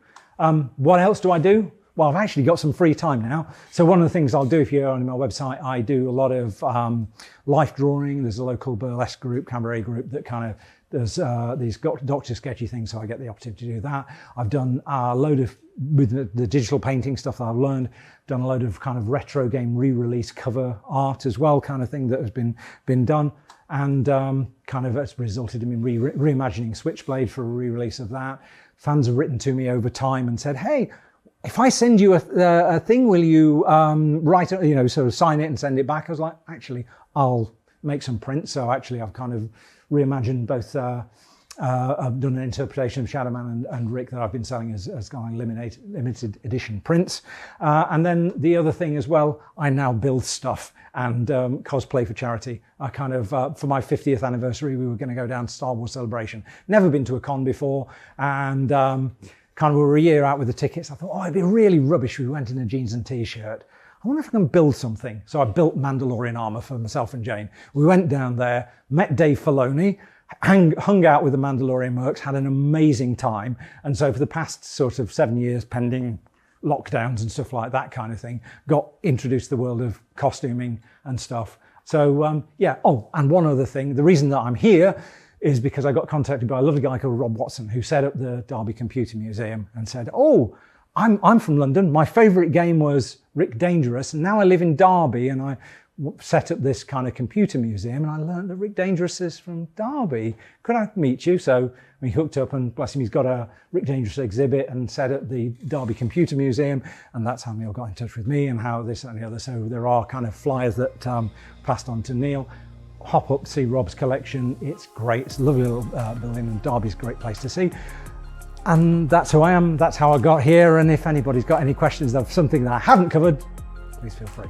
What else do I do? Well, I've actually got some free time now. So one of the things I'll do, if you're on my website, I do a lot of life drawing. There's a local burlesque group, cabaret group that kind of does these doctor sketchy things, so I get the opportunity to do that. I've done a load of, with the digital painting stuff that I've learned, done a load of kind of retro game re-release cover art as well, kind of thing that has been done. And kind of it's resulted in me reimagining Switchblade for a re-release of that. Fans have written to me over time and said, hey, if I send you a thing, will you write it, you know, sort of sign it and send it back? I was like, actually, I'll make some prints. So actually, I've kind of reimagined both. I've done an interpretation of Shadowman and Rick that I've been selling as kind of limited edition prints. And then the other thing as well, I now build stuff and cosplay for charity. I kind of, for my 50th anniversary, we were going to go down to Star Wars Celebration. Never been to a con before, and kind of we were a year out with the tickets. I thought, oh, it'd be really rubbish if we went in a jeans and t-shirt. I wonder if I can build something. So I built Mandalorian armor for myself and Jane. We went down there, met Dave Filoni, hung out with the Mandalorian Mercs, had an amazing time. And so for the past sort of 7 years, pending lockdowns and stuff like that kind of thing, got introduced to the world of costuming and stuff. So yeah. Oh, and one other thing, the reason that I'm here is because I got contacted by a lovely guy called Rob Watson, who set up the Derby Computer Museum, and said, oh, I'm from London. My favourite game was Rick Dangerous, and now I live in Derby, and I set up this kind of computer museum, and I learned that Rick Dangerous is from Derby. Could I meet you? So we hooked up, and bless him, he's got a Rick Dangerous exhibit and set up the Derby Computer Museum, and that's how Neil got in touch with me, and how this and the other. So there are kind of flyers that passed on to Neil. Hop up, see Rob's collection. It's great. It's a lovely little building, and Derby's a great place to see. And that's who I am. That's how I got here. And if anybody's got any questions of something that I haven't covered, please feel free.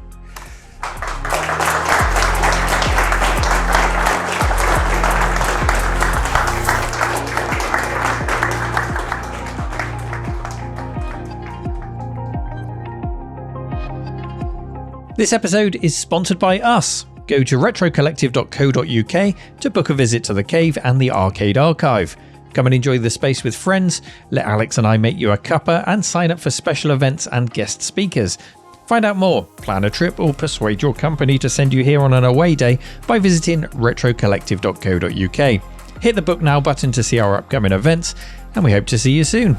This episode is sponsored by us. Go to retrocollective.co.uk to book a visit to the cave and the arcade archive. Come and enjoy the space with friends, let Alex and I make you a cuppa, and sign up for special events and guest speakers. Find out more, plan a trip, or persuade your company to send you here on an away day by visiting retrocollective.co.uk. Hit the book now button to see our upcoming events, and we hope to see you soon.